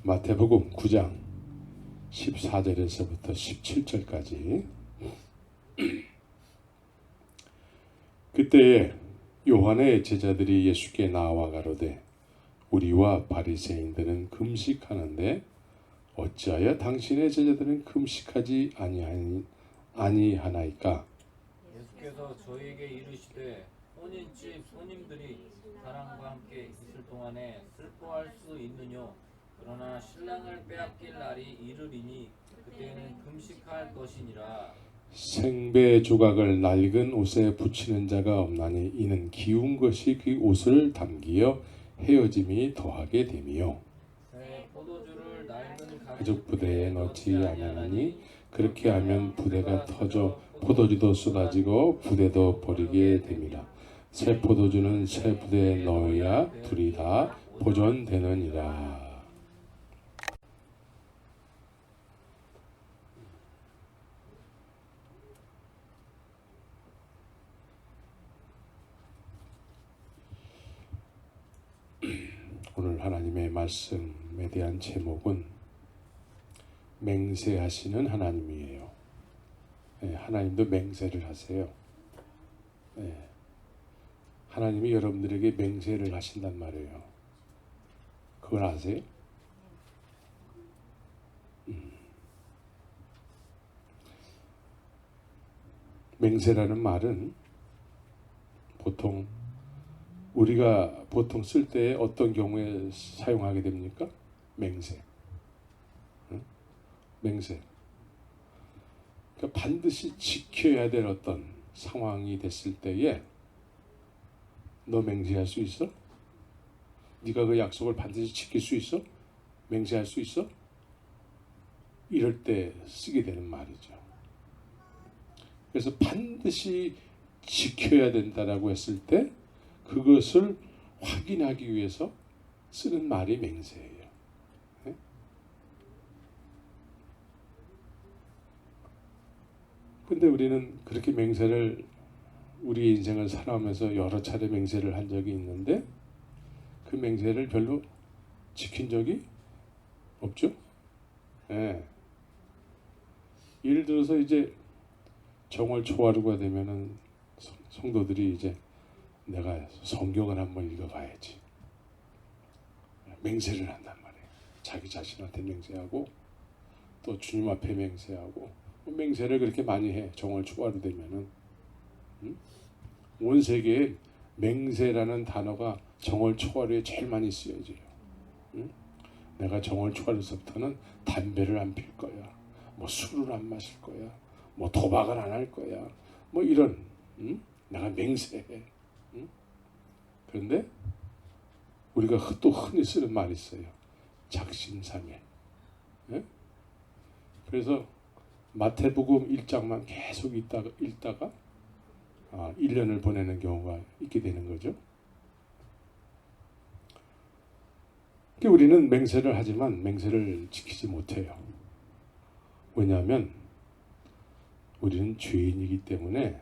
마태복음 9장 14절에서부터 17절까지. 그때에 요한의 제자들이 예수께 나와 가로되 우리와 바리새인들은 금식하는데 어찌하여 당신의 제자들은 금식하지 아니하나이까? 예수께서 저희에게 이르시되 혼인집 손님들이 사람과 함께 있을 동안에 슬퍼할 수 있느뇨. 그러나 신랑을 빼앗길 날이 이르리니 그때에는 금식할 것이니라. 생배 조각을 낡은 옷에 붙이는 자가 없나니 이는 기운 것이 그 옷을 당기어 헤어짐이 더하게 됨이요. 새 포도주를 낡은 가죽 부대에 넣지 아니하나니 그렇게 하면 부대가 터져 포도주도 쏟아지고 부대도 버리게 됩니다. 새 포도주는 새 부대에 넣어야 둘이 다 보존되느니라. 오늘 하나님의 말씀에 대한 제목은 맹세하시는 하나님이에요. 하나님도 맹세를 하세요. 하나님이 여러분들에게 맹세를 하신단 말이에요. 그걸 아세요? 맹세라는 말은 우리가 보통 쓸 때 어떤 경우에 사용하게 됩니까? 맹세. 맹세. 그러니까 반드시 지켜야 될 어떤 상황이 됐을 때에 너 맹세할 수 있어? 네가 그 약속을 반드시 지킬 수 있어? 맹세할 수 있어? 이럴 때 쓰게 되는 말이죠. 그래서 반드시 지켜야 된다라고 했을 때 그것을 확인하기 위해서 쓰는 말이 맹세예요. 근데 우리는 그렇게 맹세를 우리 인생을 살아오면서 여러 차례 맹세를 한 적이 있는데 그 맹세를 별로 지킨 적이 없죠. 예를 들어서 이제 정월 초하루가 되면은 성도들이 이제 내가 성경을 한번 읽어봐야지 맹세를 한단 말이에요. 자기 자신한테 맹세하고 또 주님 앞에 맹세하고 맹세를 그렇게 많이 해. 정월 초하루 되면은 온 세계에 맹세라는 단어가 정월 초하루에 제일 많이 쓰여져요. 내가 정월 초하루서부터는 담배를 안 필 거야. 뭐 술을 안 마실 거야. 뭐 도박을 안 할 거야. 뭐 이런 내가 맹세해. 그런데 우리가 또 흔히 쓰는 말이 있어요. 작심삼일. 그래서 마태복음 1장만 계속 읽다가 1년을 보내는 경우가 있게 되는 거죠. 우리는 맹세를 하지만 맹세를 지키지 못해요. 왜냐하면 우리는 죄인이기 때문에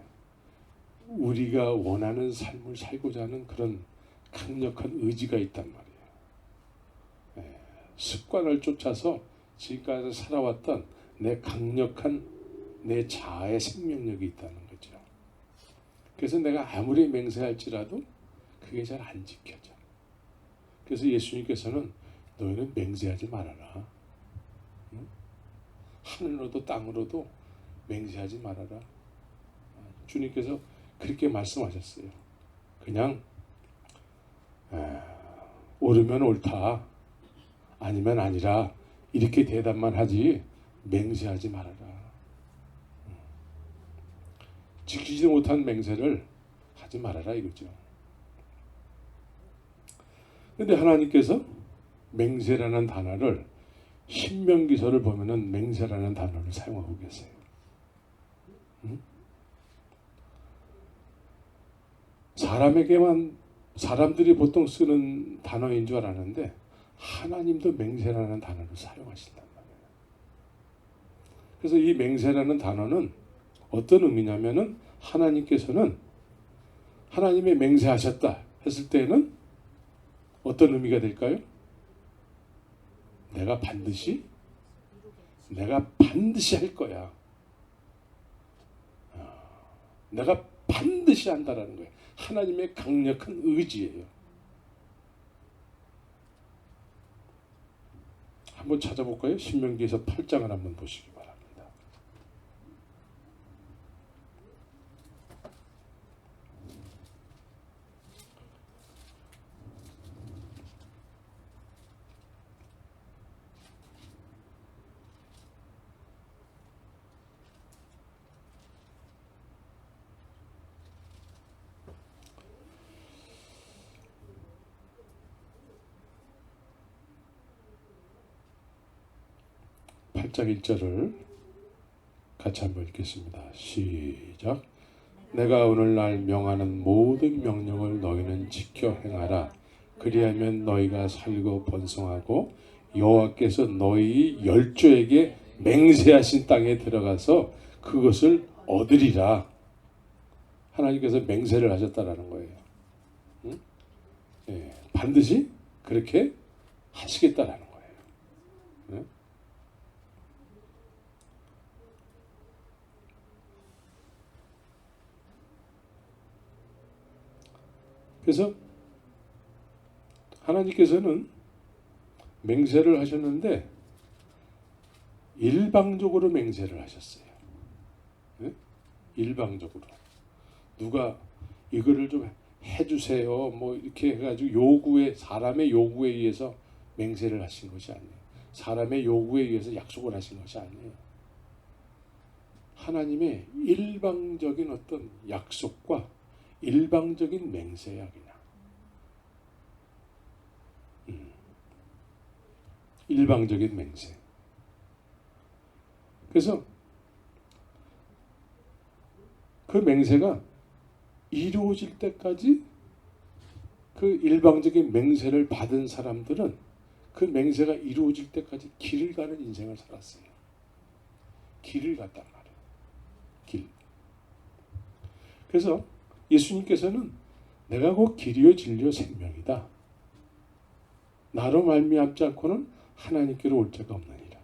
우리가 원하는 삶을 살고자 하는 그런 강력한 의지가 있단 말이에요. 습관을 쫓아서 지금까지 살아왔던 내 강력한 내 자아의 생명력이 있다는 거죠. 그래서 내가 아무리 맹세할지라도 그게 잘 안 지켜져. 그래서 예수님께서는 너희는 맹세하지 말아라. 하늘로도 땅으로도 맹세하지 말아라. 주님께서 그렇게 말씀하셨어요. 그냥 옳으면 옳다, 아니면 아니라 이렇게 대답만 하지 맹세하지 말아라. 지키지 못한 맹세를 하지 말아라 이거죠. 그런데 하나님께서 맹세라는 단어를 신명기서를 보면은 맹세라는 단어를 사용하고 계세요. 사람들이 보통 쓰는 단어인 줄 알았는데 하나님도 맹세라는 단어를 사용하신단 말이에요. 그래서 이 맹세라는 단어는 어떤 의미냐면은 하나님께서는 하나님의 맹세하셨다 했을 때는 어떤 의미가 될까요? 내가 반드시 할 거야. 내가 반드시 한다라는 거예요. 하나님의 강력한 의지예요. 한번 찾아볼까요? 신명기에서 8장을 한번 보시기 바랍니다. 팔장 1절을 같이 한번 읽겠습니다. 시작. 내가 오늘날 명하는 모든 명령을 너희는 지켜 행하라. 그리하면 너희가 살고 번성하고 여호와께서 너희 열조에게 맹세하신 땅에 들어가서 그것을 얻으리라. 하나님께서 맹세를 하셨다라는 거예요. 응? 예, 반드시 그렇게 하시겠다라는 거예요. 응? 그래서 하나님께서는 맹세를 하셨는데 일방적으로 맹세를 하셨어요. 네? 일방적으로. 누가 이거를 좀 해주세요 뭐 이렇게 해가지고 사람의 요구에 의해서 맹세를 하신 것이 아니에요. 사람의 요구에 의해서 약속을 하신 것이 아니에요. 하나님의 일방적인 어떤 약속과 일방적인 맹세야 그냥. 일방적인 맹세. 그래서 그 맹세가 이루어질 때까지 그 일방적인 맹세를 받은 사람들은 그 맹세가 이루어질 때까지 길을 가는 인생을 살았어요. 길을 갔단 말이에요. 길. 그래서 예수님께서는 내가 곧 길이요 진리요 생명이다. 나로 말미암지 않고는 하나님께로 올 자가 없느니라.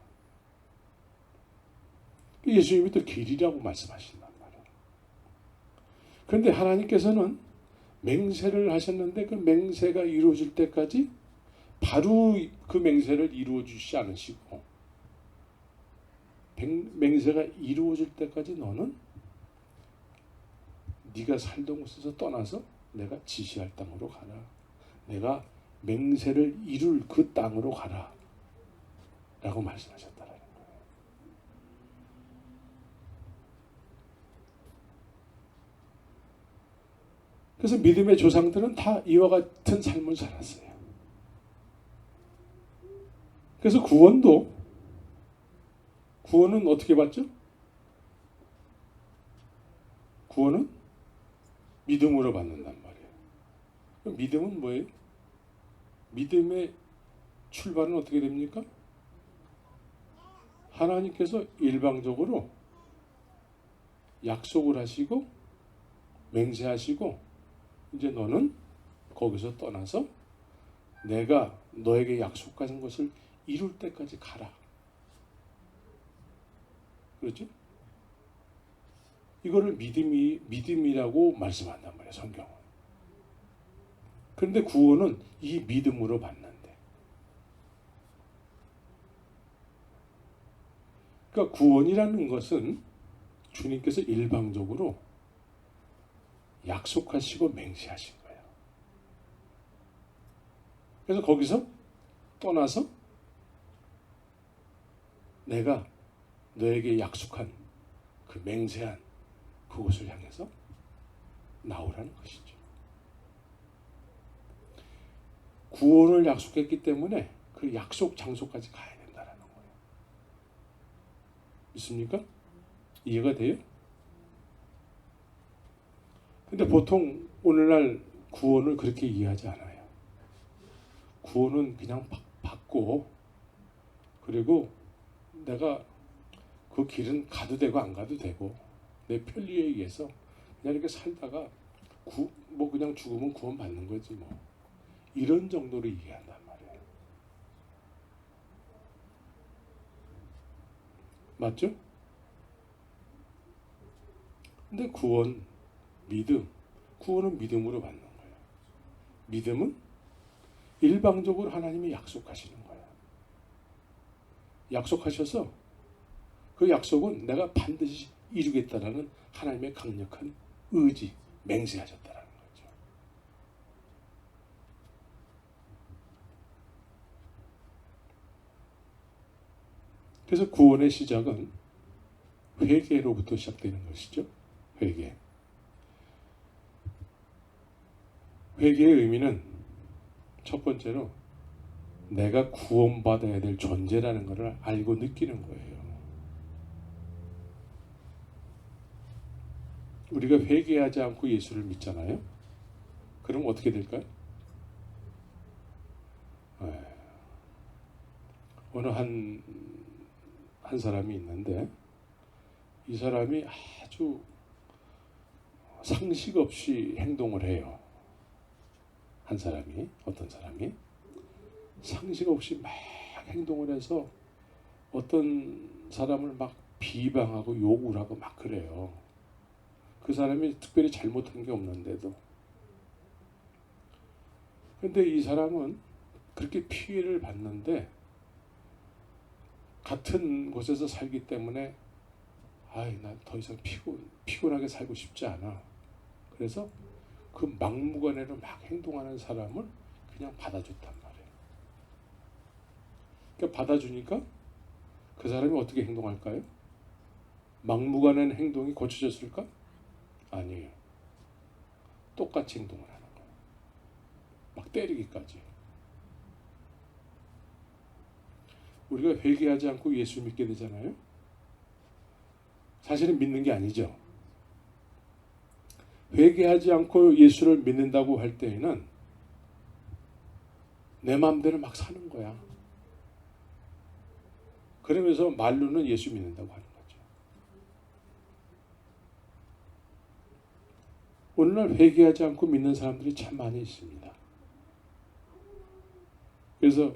예수님이 또 길이라고 말씀하신단 말이에요. 그런데 하나님께서는 맹세를 하셨는데 그 맹세가 이루어질 때까지 바로 그 맹세를 이루어 주시지 않으시고 맹세가 이루어질 때까지 너는 네가 살던 곳에서 떠나서 내가 지시할 땅으로 가라. 내가 맹세를 이룰 그 땅으로 가라. 라고 말씀하셨다라는 거예요. 그래서 믿음의 조상들은 다 이와 같은 삶을 살았어요. 그래서 구원은 어떻게 받죠? 구원은 믿음으로 받는단 말이에요. 믿음은 뭐예요? 믿음의 출발은 어떻게 됩니까? 하나님께서 일방적으로 약속을 하시고 맹세하시고 이제 너는 거기서 떠나서 내가 너에게 약속한 것을 이룰 때까지 가라. 그렇죠? 이거를 믿음이라고 말씀한단 말이에요, 성경은. 그런데 구원은 이 믿음으로 받는데. 그러니까 구원이라는 것은 주님께서 일방적으로 약속하시고 맹세하신 거예요. 그래서 거기서 떠나서 내가 너에게 약속한 그 맹세한 그곳을 향해서 나오라는 것이죠. 구원을 약속했기 때문에 그 약속 장소까지 가야 된다는 거예요. 믿습니까? 이해가 돼요? 근데 보통 오늘날 구원을 그렇게 이해하지 않아요. 구원은 그냥 받고 그리고 내가 그 길은 가도 되고 안 가도 되고 내 편리에 의해서 그냥 이렇게 살다가 뭐 그냥 죽으면 구원 받는 거지 뭐 이런 정도로 이해한단 말이에요. 맞죠? 근데 구원, 믿음, 구원은 믿음으로 받는 거예요. 믿음은 일방적으로 하나님이 약속하시는 거예요. 약속하셔서 그 약속은 내가 반드시 이루겠다라는 하나님의 강력한 의지, 맹세하셨다라는 거죠. 그래서 구원의 시작은 회개로부터 시작되는 것이죠. 회개. 회개의 의미는 첫 번째로 내가 구원받아야 될 존재라는 것을 알고 느끼는 거예요. 우리가 회개하지 않고 예수를 믿잖아요. 그럼 어떻게 될까요? 어느 한 사람이 있는데 이 사람이 아주 상식 없이 행동을 해요. 어떤 사람이 상식 없이 막 행동을 해서 어떤 사람을 막 비방하고 욕을 하고 막 그래요. 그 사람이 특별히 잘못한 게 없는데도. 근데 이 사람은 그렇게 피해를 받는데 같은 곳에서 살기 때문에 난 더 이상 피곤하게 살고 싶지 않아. 그래서 그 막무가내로 막 행동하는 사람을 그냥 받아줬단 말이에요. 그러니까 받아주니까 그 사람이 어떻게 행동할까요? 막무가내는 행동이 고쳐졌을까? 아니에요. 똑같이 행동을 하는 거예요. 막 때리기까지. 우리가 회개하지 않고 예수 믿게 되잖아요. 사실은 믿는 게 아니죠. 회개하지 않고 예수를 믿는다고 할 때에는 내 마음대로 막 사는 거야. 그러면서 말로는 예수 믿는다고 하는 거죠. 오늘날 회개하지 않고 믿는 사람들이 참 많이 있습니다. 그래서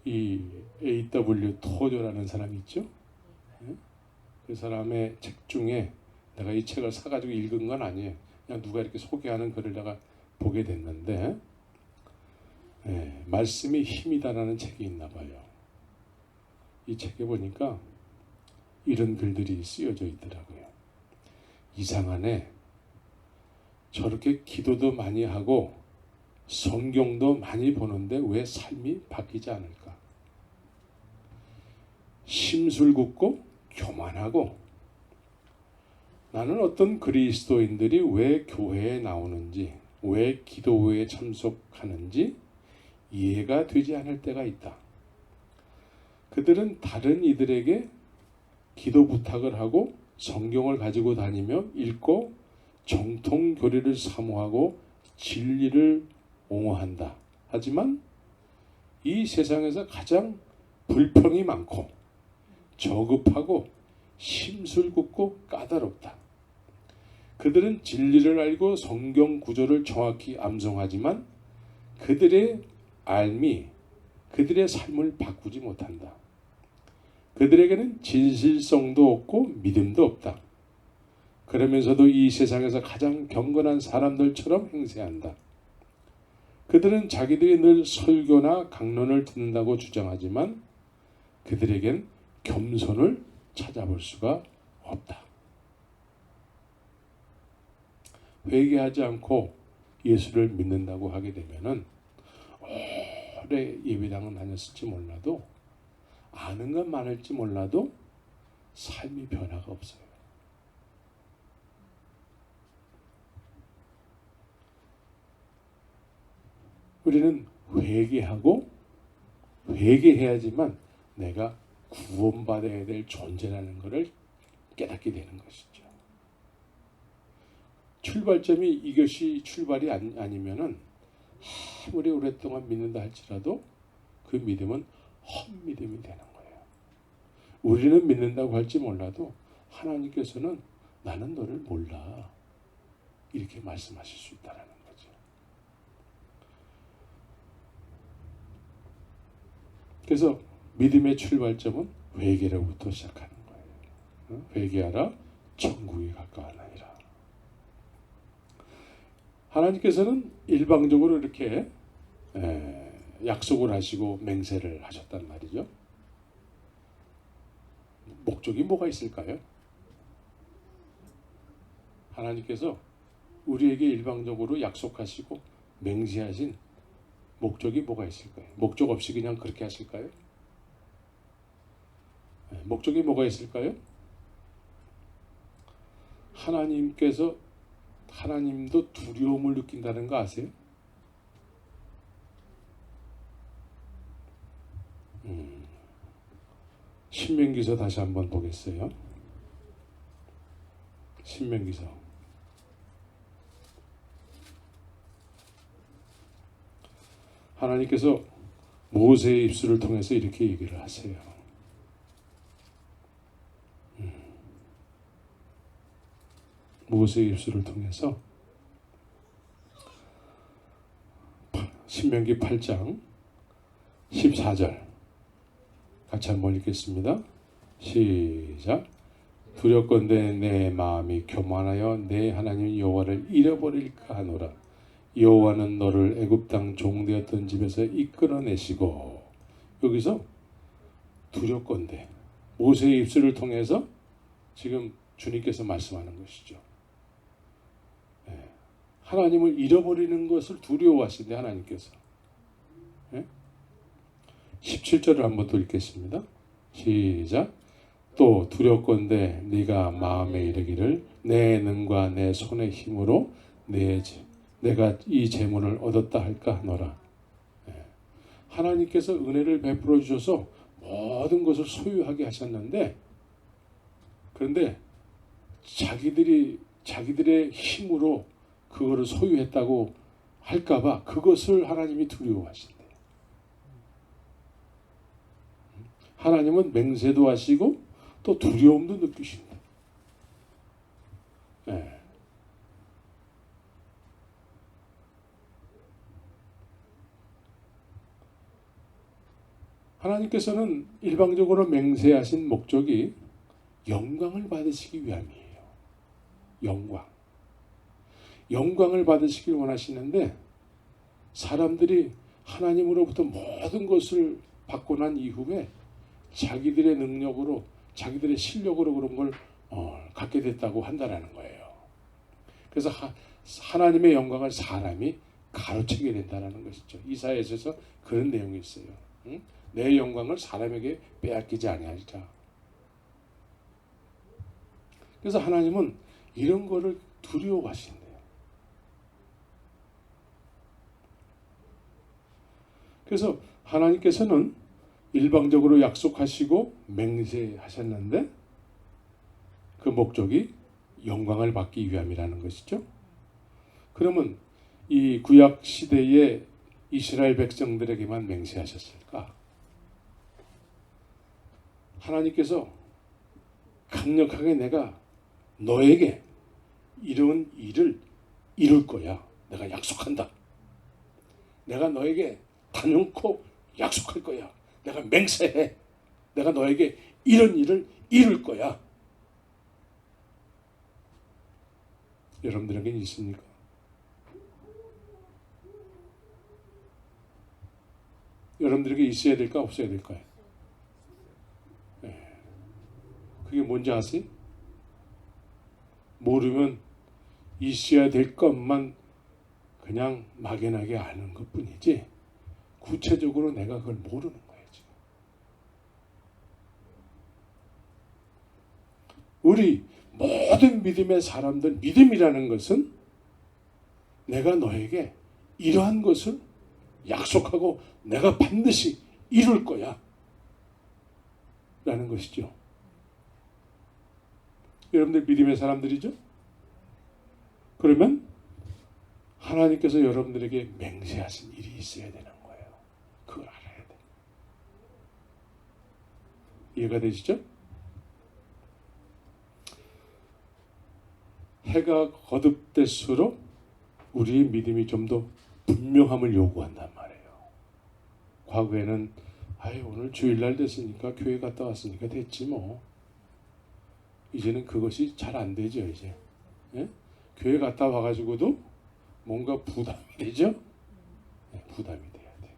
이 A.W. 토저라는 사람이 있죠. 그 사람의 책 중에 내가 이 책을 사가지고 읽은 건 아니에요. 그냥 누가 이렇게 소개하는 글을 내가 보게 됐는데 말씀이 힘이다라는 책이 있나 봐요. 이 책에 보니까 이런 글들이 쓰여져 있더라고요. 이상하네. 저렇게 기도도 많이 하고 성경도 많이 보는데 왜 삶이 바뀌지 않을까? 심술궂고 교만하고 나는 어떤 그리스도인들이 왜 교회에 나오는지, 왜 기도회에 참석하는지 이해가 되지 않을 때가 있다. 그들은 다른 이들에게 기도 부탁을 하고 성경을 가지고 다니며 읽고 정통 교리를 사모하고 진리를 옹호한다. 하지만 이 세상에서 가장 불평이 많고 저급하고 심술궂고 까다롭다. 그들은 진리를 알고 성경 구조를 정확히 암송하지만 그들의 삶이 그들의 삶을 바꾸지 못한다. 그들에게는 진실성도 없고 믿음도 없다. 그러면서도 이 세상에서 가장 경건한 사람들처럼 행세한다. 그들은 자기들이 늘 설교나 강론을 듣는다고 주장하지만 그들에겐 겸손을 찾아볼 수가 없다. 회개하지 않고 예수를 믿는다고 하게 되면은 오래 예배당은 다녔을지 몰라도 아는 건 많을지 몰라도 삶이 변화가 없어요. 우리는 회개하고 회개해야지만 내가 구원받아야 될 존재라는 것을 깨닫게 되는 것이죠. 출발점이 이것이 출발이 아니면은 아무리 오랫동안 믿는다 할지라도 그 믿음은 헛믿음이 되는 거예요. 우리는 믿는다고 할지 몰라도 하나님께서는 나는 너를 몰라 이렇게 말씀하실 수 있다는 거죠. 그래서 믿음의 출발점은 회개로부터 시작하는 거예요. 회개하라 천국이 가까우나이라. 하나님께서는 일방적으로 이렇게 약속을 하시고 맹세를 하셨단 말이죠. 목적이 뭐가 있을까요? 하나님께서 우리에게 일방적으로 약속하시고 맹세하신 목적이 뭐가 있을까요? 목적 없이 그냥 그렇게 하실까요? 목적이 뭐가 있을까요? 하나님도 두려움을 느낀다는 거 아세요? 신명기서 다시 한번 보겠어요. 신명기서 하나님께서 모세의 입술을 통해서 이렇게 얘기를 하세요. 모세의 입술을 통해서 신명기 8장 14절 같이 한번 읽겠습니다. 시작. 두렵건대 내 마음이 교만하여 내 하나님 여호와를 잃어버릴까 하노라. 여호와는 너를 애굽 땅 종되었던 집에서 이끌어내시고, 여기서 두렵건대 모세의 입술을 통해서 지금 주님께서 말씀하는 것이죠. 하나님을 잃어버리는 것을 두려워하신대 하나님께서. 17절을 한번 또 읽겠습니다. 시작. 또 두렵건대 네가 마음에 이르기를 내 능과 내 손의 힘으로 내가 이 재물을 얻었다 할까 하노라. 하나님께서 은혜를 베풀어 주셔서 모든 것을 소유하게 하셨는데, 그런데 자기들의 힘으로 그거를 소유했다고 할까봐 그것을 하나님이 두려워하신대요. 하나님은 맹세도 하시고 또 두려움도 느끼신다. 하나님께서는 일방적으로 맹세하신 목적이 영광을 받으시기 위함이에요. 영광을 받으시길 원하시는데, 사람들이 하나님으로부터 모든 것을 받고 난 이후에 자기들의 능력으로 자기들의 실력으로 그런 걸 갖게 됐다고 한다라는 거예요. 그래서 하나님의 영광을 사람이 가로채게 된다는 것이죠. 이사야에서 그런 내용이 있어요. 내 영광을 사람에게 빼앗기지 아니하리라. 그래서 하나님은 이런 거를 두려워하신대요. 그래서 하나님께서는 일방적으로 약속하시고 맹세하셨는데 그 목적이 영광을 받기 위함이라는 것이죠. 그러면 이 구약 시대의 이스라엘 백성들에게만 맹세하셨을까? 하나님께서 강력하게 내가 너에게 이런 일을 이룰 거야. 내가 약속한다. 내가 너에게 단연코 약속할 거야. 내가 맹세해. 내가 너에게 이런 일을 이룰 거야. 여러분들에게는 있습니까? 여러분들에게 있어야 될까 없어야 될까요? 그게 뭔지 아세요? 모르면 있어야 될 것만 그냥 막연하게 아는 것뿐이지 구체적으로 내가 그걸 모르는 거예요. 지금. 우리 모든 믿음의 사람들, 믿음이라는 것은 내가 너에게 이러한 것을 약속하고 내가 반드시 이룰 거야 라는 것이죠. 여러분들 믿음의 사람들이죠? 그러면 하나님께서 여러분들에게 맹세하신 일이 있어야 되는 거예요. 그걸 알아야 돼. 이해가 되시죠? 해가 거듭될수록 우리의 믿음이 좀 더 분명함을 요구한단 말이에요. 과거에는 오늘 주일날 됐으니까 교회 갔다 왔으니까 됐지 뭐. 이제는 그것이 잘 안 되죠. 이제 예? 교회 갔다 와가지고도 뭔가 부담이 되죠. 예, 부담이 돼야 돼.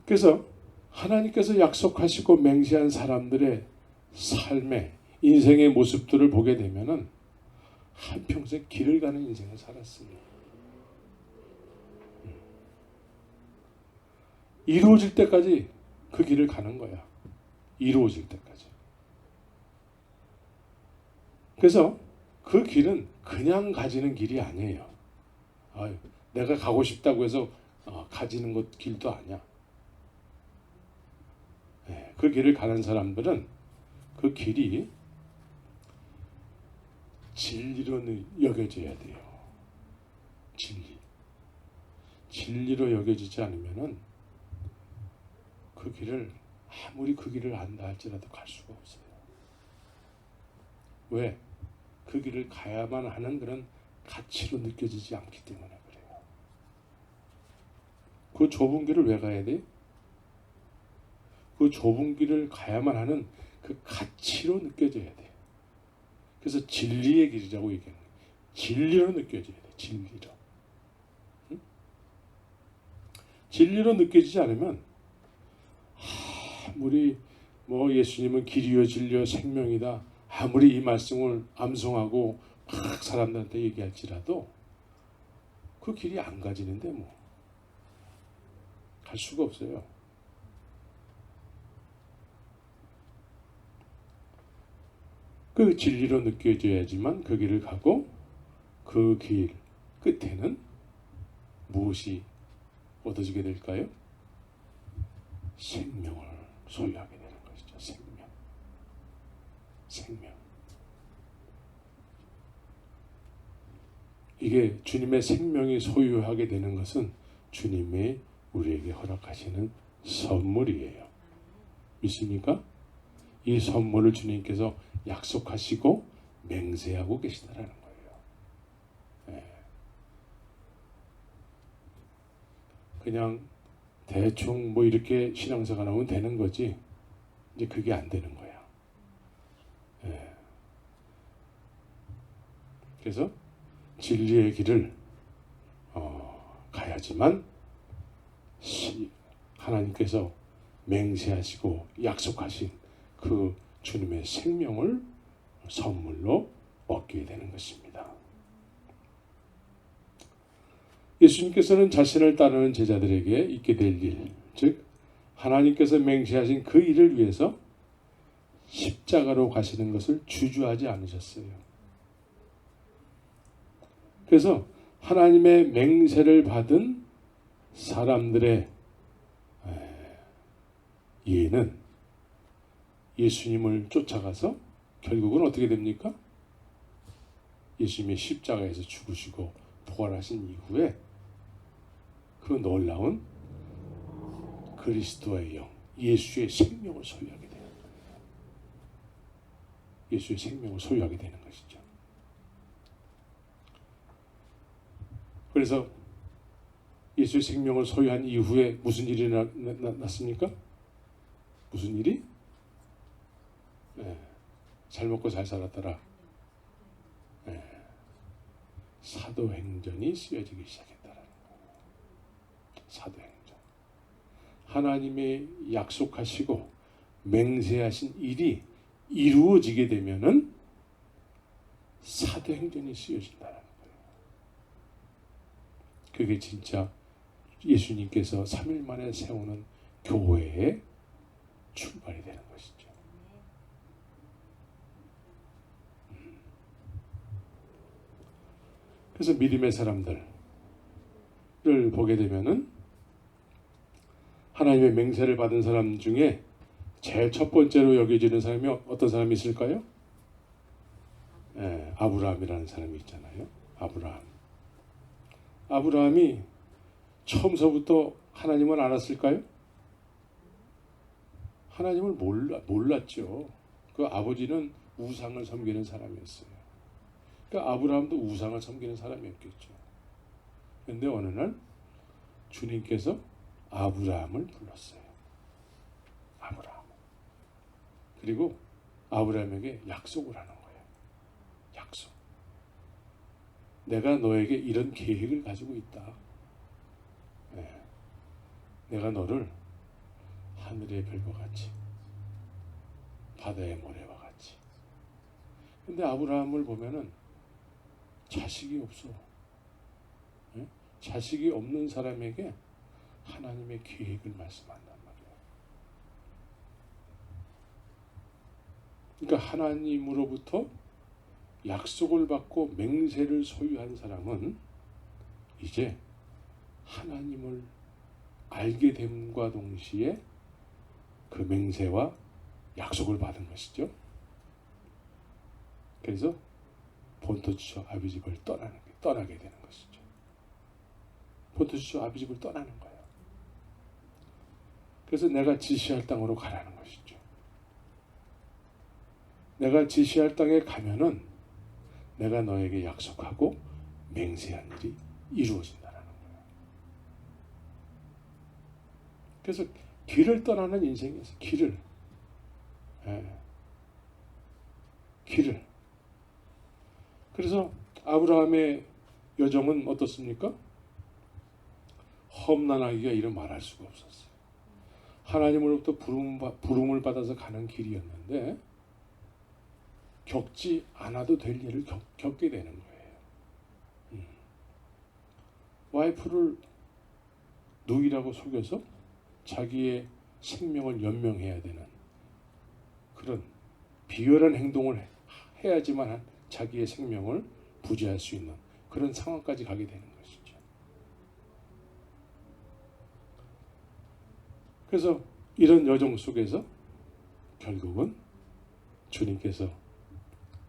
그래서 하나님께서 약속하시고 맹세한 사람들의 삶의 인생의 모습들을 보게 되면은 한평생 길을 가는 인생을 살았습니다. 이루어질 때까지 그 길을 가는 거야. 이루어질 때까지. 그래서 그 길은 그냥 가지는 길이 아니에요. 아유, 내가 가고 싶다고 해서 가지는 것 길도 아니야. 네, 그 길을 가는 사람들은 그 길이 진리로 여겨져야 돼요. 진리로 여겨지지 않으면은 그 길을 아무리 그 길을 안다 할지라도 갈 수가 없어요. 왜? 그 길을 가야만 하는 그런 가치로 느껴지지 않기 때문에 그래요. 그 좁은 길을 왜 가야 돼? 그 좁은 길을 가야만 하는 그 가치로 느껴져야 돼. 그래서 진리의 길이라고 얘기하는 거예요. 진리로 느껴져야 돼. 진리로. 응? 진리로 느껴지지 않으면 아무리 뭐 예수님은 길이요 진리요 생명이다. 아무리 이 말씀을 암송하고 막 사람들한테 얘기할지라도 그 길이 안 가지는데 뭐 갈 수가 없어요. 그 진리로 느껴져야지만 그 길을 가고 그 길 끝에는 무엇이 얻어지게 될까요? 생명을 소유하게 되는 것이죠. 생명. 이게 주님의 생명이 소유하게 되는 것은 주님의 우리에게 허락하시는 선물이에요. 믿습니까? 이 선물을 주님께서 약속하시고 맹세하고 계시다라는 거예요. 네. 그냥 대충 뭐 이렇게 신앙생활 하면 되는 거지 이제 그게 안 되는 거야. 네. 그래서 진리의 길을 가야지만 하나님께서 맹세하시고 약속하신 그 주님의 생명을 선물로 얻게 되는 것입니다. 예수님께서는 자신을 따르는 제자들에게 있게 될 일, 즉 하나님께서 맹세하신 그 일을 위해서 십자가로 가시는 것을 주저하지 않으셨어요. 그래서 하나님의 맹세를 받은 사람들의 예는 예수님을 쫓아가서 결국은 어떻게 됩니까? 예수님이 십자가에서 죽으시고 부활하신 이후에 그 놀라운 그리스도의 영, 예수의 생명을 소유하게 되는 거예요. 예수의 생명을 소유하게 되는 것이죠. 그래서 예수의 생명을 소유한 이후에 무슨 일이 났습니까? 무슨 일이? 잘 먹고 잘 살았더라. 사도행전이 쓰여지기 시작했다라는 거예요. 사도행전. 하나님의 약속하시고 맹세하신 일이 이루어지게 되면은 사도행전이 쓰여진다라는 거예요. 그게 진짜 예수님께서 3일 만에 세우는 교회의 출발이 되는 것이죠. 그래서 믿음의 사람들을 보게 되면은 하나님의 맹세를 받은 사람 중에 제일 첫 번째로 여겨지는 사람이 어떤 사람이 있을까요? 아브라함이라는 사람이 있잖아요. 아브라함이 처음서부터 하나님을 알았을까요? 하나님을 몰랐죠. 그 아버지는 우상을 섬기는 사람이었어요. 그러니까 아브라함도 우상을 섬기는 사람이었겠죠. 그런데 어느 날 주님께서 아브라함을 불렀어요. 아브라함. 그리고 아브라함에게 약속을 하는 거예요. 약속. 내가 너에게 이런 계획을 가지고 있다. 네. 내가 너를 하늘의 별과 같이 바다의 모래와 같이. 근데 아브라함을 보면은 자식이 없어. 네? 자식이 없는 사람에게 하나님의 계획을 말씀한단 말이에요. 그러니까 하나님으로부터 약속을 받고 맹세를 소유한 사람은 이제 하나님을 알게 됨과 동시에 그 맹세와 약속을 받은 것이죠. 그래서 본토지초 아비집을 떠나게 되는 것이죠. 본토지초 아비집을 떠나는 거예요. 그래서 내가 지시할 땅으로 가라는 것이죠. 내가 지시할 땅에 가면은 내가 너에게 약속하고 맹세한 일이 이루어진다는 거예요. 그래서 길을 떠나는 인생이었어요. 길을. 길을. 그래서 아브라함의 여정은 어떻습니까? 험난하기가 이루 말할 수가 없었어요. 하나님으로부터 부름을 받아서 가는 길이었는데 겪지 않아도 될 일을 겪게 되는 거예요. 와이프를 누이라고 속여서 자기의 생명을 연명해야 되는 그런 비열한 행동을 해야지만 자기의 생명을 부지할 수 있는 그런 상황까지 가게 되는 것이죠. 그래서 이런 여정 속에서 결국은 주님께서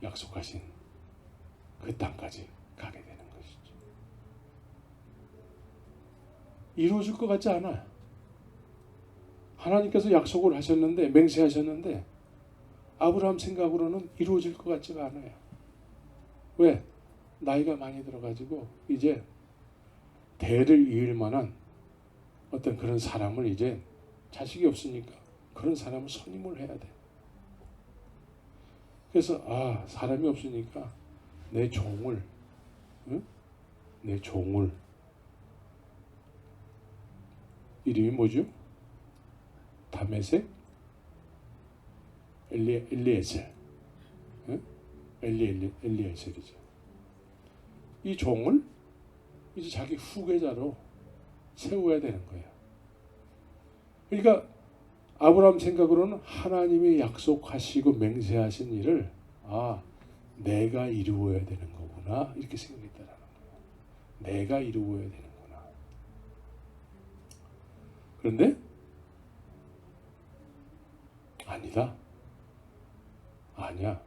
약속하신 그 땅까지 가게 되는 것이죠. 이루어질 것 같지 않아요. 하나님께서 약속을 하셨는데, 맹세하셨는데 아브라함 생각으로는 이루어질 것 같지가 않아요. 왜? 나이가 많이 들어가지고 이제 대를 이을 만한 어떤 그런 사람을 이제 자식이 없으니까 그런 사람을 선임을 해야 돼. 그래서 사람이 없으니까 내 종을 이름이 뭐죠? 다메섹 엘리에셀 엘리에셀이죠. 이 종을 이제 자기 후계자로 세워야 되는 거예요. 그러니까 아브라함 생각으로는 하나님이 약속하시고 맹세하신 일을 내가 이루어야 되는 거구나 이렇게 생각했다라는 거예요. 내가 이루어야 되는구나. 그런데 아니야.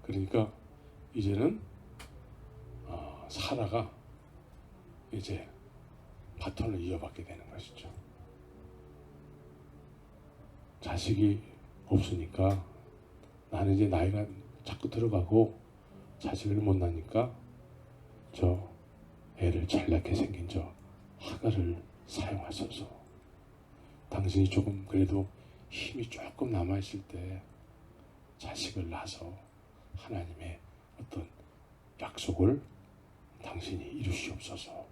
그러니까 이제는 사라가 이제 바톤을 이어받게 되는 것이죠. 자식이 없으니까 나는 이제 나이가 자꾸 들어가고 자식을 못 낳으니까 저 애를 잘나게 생긴 저 하갈을 사용하소서. 당신이 조금 그래도 힘이 조금 남아있을 때 자식을 낳아서 하나님의 어떤 약속을 당신이 이루시옵소서.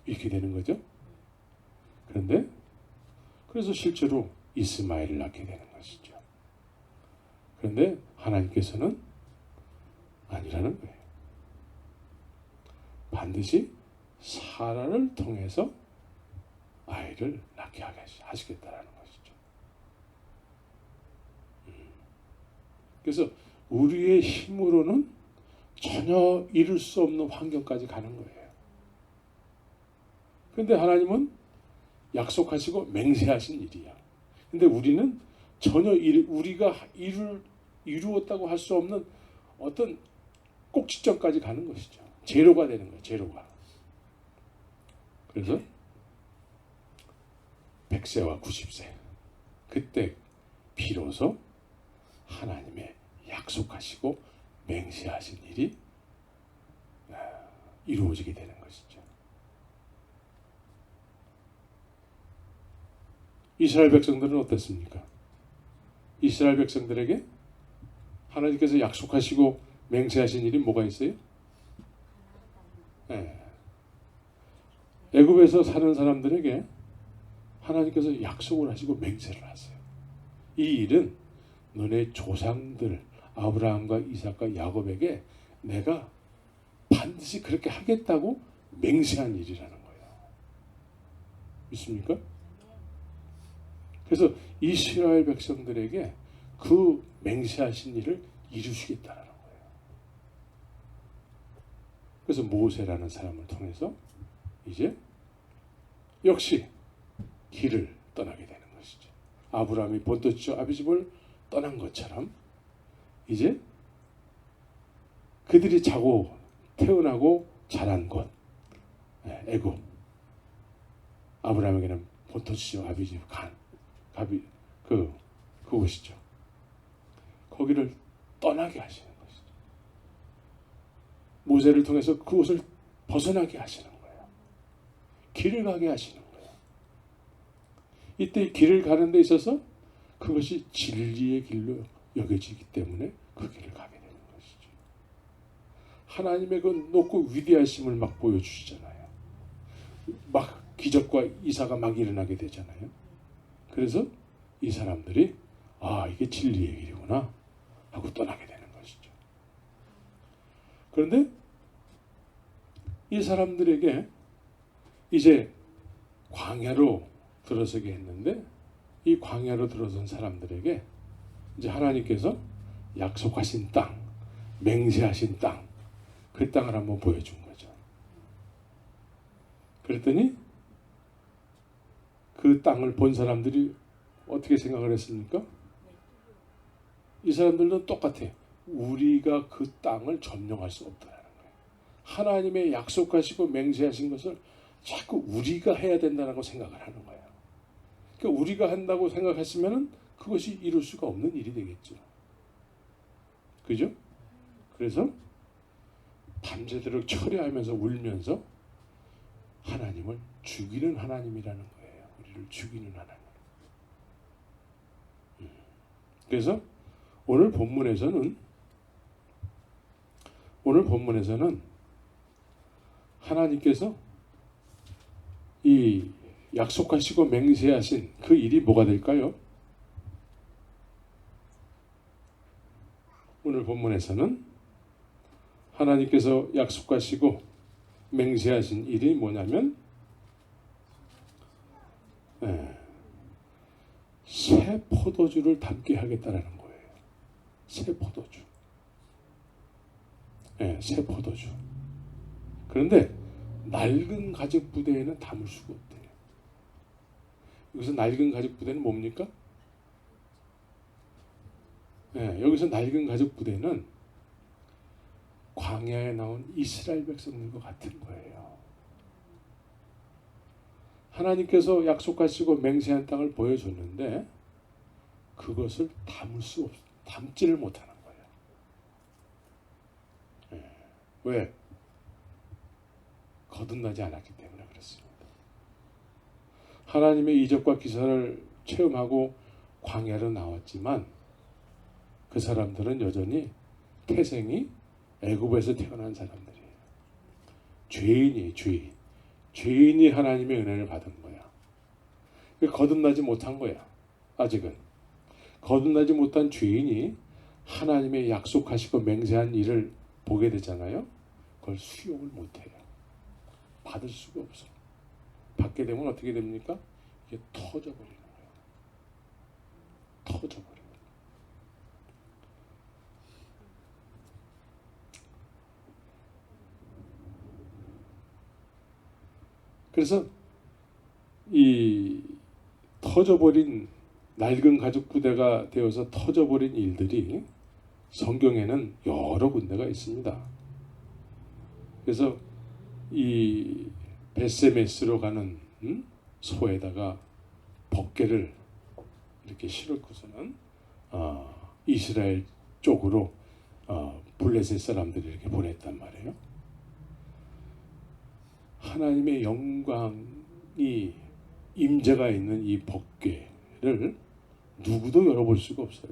이렇게 되는 거죠. 그래서 실제로 이스마엘을 낳게 되는 것이죠. 그런데 하나님께서는 아니라는 거예요. 반드시 사라를 통해서 아이를 낳게 하시겠다라는 것이죠. 그래서 우리의 힘으로는 전혀 이룰 수 없는 환경까지 가는 거예요. 그런데 하나님은 약속하시고 맹세하신 일이야. 근데 우리는 전혀 우리가 이루었다고 할 수 없는 어떤 꼭지점까지 가는 것이죠. 제로가 되는 거예요. 제로가. 그래서 100세와 90세 그때 비로소 하나님의 약속하시고 맹세하신 일이 이루어지게 되는 것이죠. 이스라엘 백성들은 어땠습니까? 이스라엘 백성들에게 하나님께서 약속하시고 맹세하신 일이 뭐가 있어요? 네. 애굽에서 사는 사람들에게 하나님께서 약속을 하시고 맹세를 하세요. 이 일은 너네 조상들 아브라함과 이삭과 야곱에게 내가 반드시 그렇게 하겠다고 맹세한 일이라는 거예요. 믿습니까? 그래서 이스라엘 백성들에게 그 맹세하신 일을 이루시겠다는 거예요. 그래서 모세라는 사람을 통해서 이제 역시 길을 떠나게 되는 것이죠. 아브라함이 본토지쪽 아비집을 떠난 것처럼 이제 그들이 자고 태어나고 자란 곳 애굽, 아브라함에게는 본토지쪽 아비집 그곳이죠. 거기를 떠나게 하시는 것이죠. 모세를 통해서 그곳을 벗어나게 하시는 거예요. 길을 가게 하시는 거예요. 이때 길을 가는 데 있어서 그것이 진리의 길로 여겨지기 때문에 그 길을 가게 되는 것이죠. 하나님의 그 높고 위대하심을 막 보여주시잖아요. 막 기적과 이사가 막 일어나게 되잖아요. 그래서 이 사람들이 이게 진리의 길이구나 하고 떠나게 되는 것이죠. 그런데 이 사람들에게 이제 광야로 들어서게 했는데 이 광야로 들어선 사람들에게 이제 하나님께서 약속하신 땅, 맹세하신 땅, 그 땅을 한번 보여준 거죠. 그랬더니 그 땅을 본 사람들이 어떻게 생각을 했습니까? 이 사람들도 똑같아. 우리가 그 땅을 점령할 수 없다는 거예요. 하나님의 약속하시고 맹세하신 것을 자꾸 우리가 해야 된다고 생각을 하는 거예요. 그러니까 우리가 한다고 생각했으면 그것이 이룰 수가 없는 일이 되겠죠. 그죠? 그래서 밤새도록 철회하면서 울면서 하나님을 죽이는 하나님이라는 거예요. 우리를 죽이는 하나님. 그래서 오늘 본문에서는 하나님께서 이 약속하시고 맹세하신 그 일이 뭐가 될까요? 오늘 본문에서는 하나님께서 약속하시고 맹세하신 일이 뭐냐면 새 포도주를 담게 하겠다라는 거예요. 새 포도주. 새 포도주. 그런데 낡은 가죽 부대에는 담을 수가 없대요. 여기서 낡은 가죽 부대는 뭡니까? 여기서 낡은 가죽 부대는 광야에 나온 이스라엘 백성들과 같은 거예요. 하나님께서 약속하시고 맹세한 땅을 보여줬는데 그것을 담지를 못하는 거예요. 왜? 거듭나지 않았기 때문에 그렇습니다. 하나님의 이적과 기사를 체험하고 광야로 나왔지만 그 사람들은 여전히 태생이 애굽에서 태어난 사람들이에요. 죄인이 하나님의 은혜를 받은 거야. 거듭나지 못한 거야. 아직은 거듭나지 못한 죄인이 하나님의 약속하시고 맹세한 일을 보게 되잖아요. 그걸 수용을 못해요. 받을 수가 없어. 받게 되면 어떻게 됩니까? 이게 터져버리는 거예요. 터져버려요. 그래서 이 터져버린 낡은 가죽 부대가 되어서 터져버린 일들이 성경에는 여러 군데가 있습니다. 그래서 이 베세메스로 가는 소에다가 벗개를 이렇게 실었고서는 이스라엘 쪽으로 블레셋 사람들이 이렇게 보냈단 말이에요. 하나님의 영광이 임재가 있는 이 법궤를 누구도 열어볼 수가 없어요.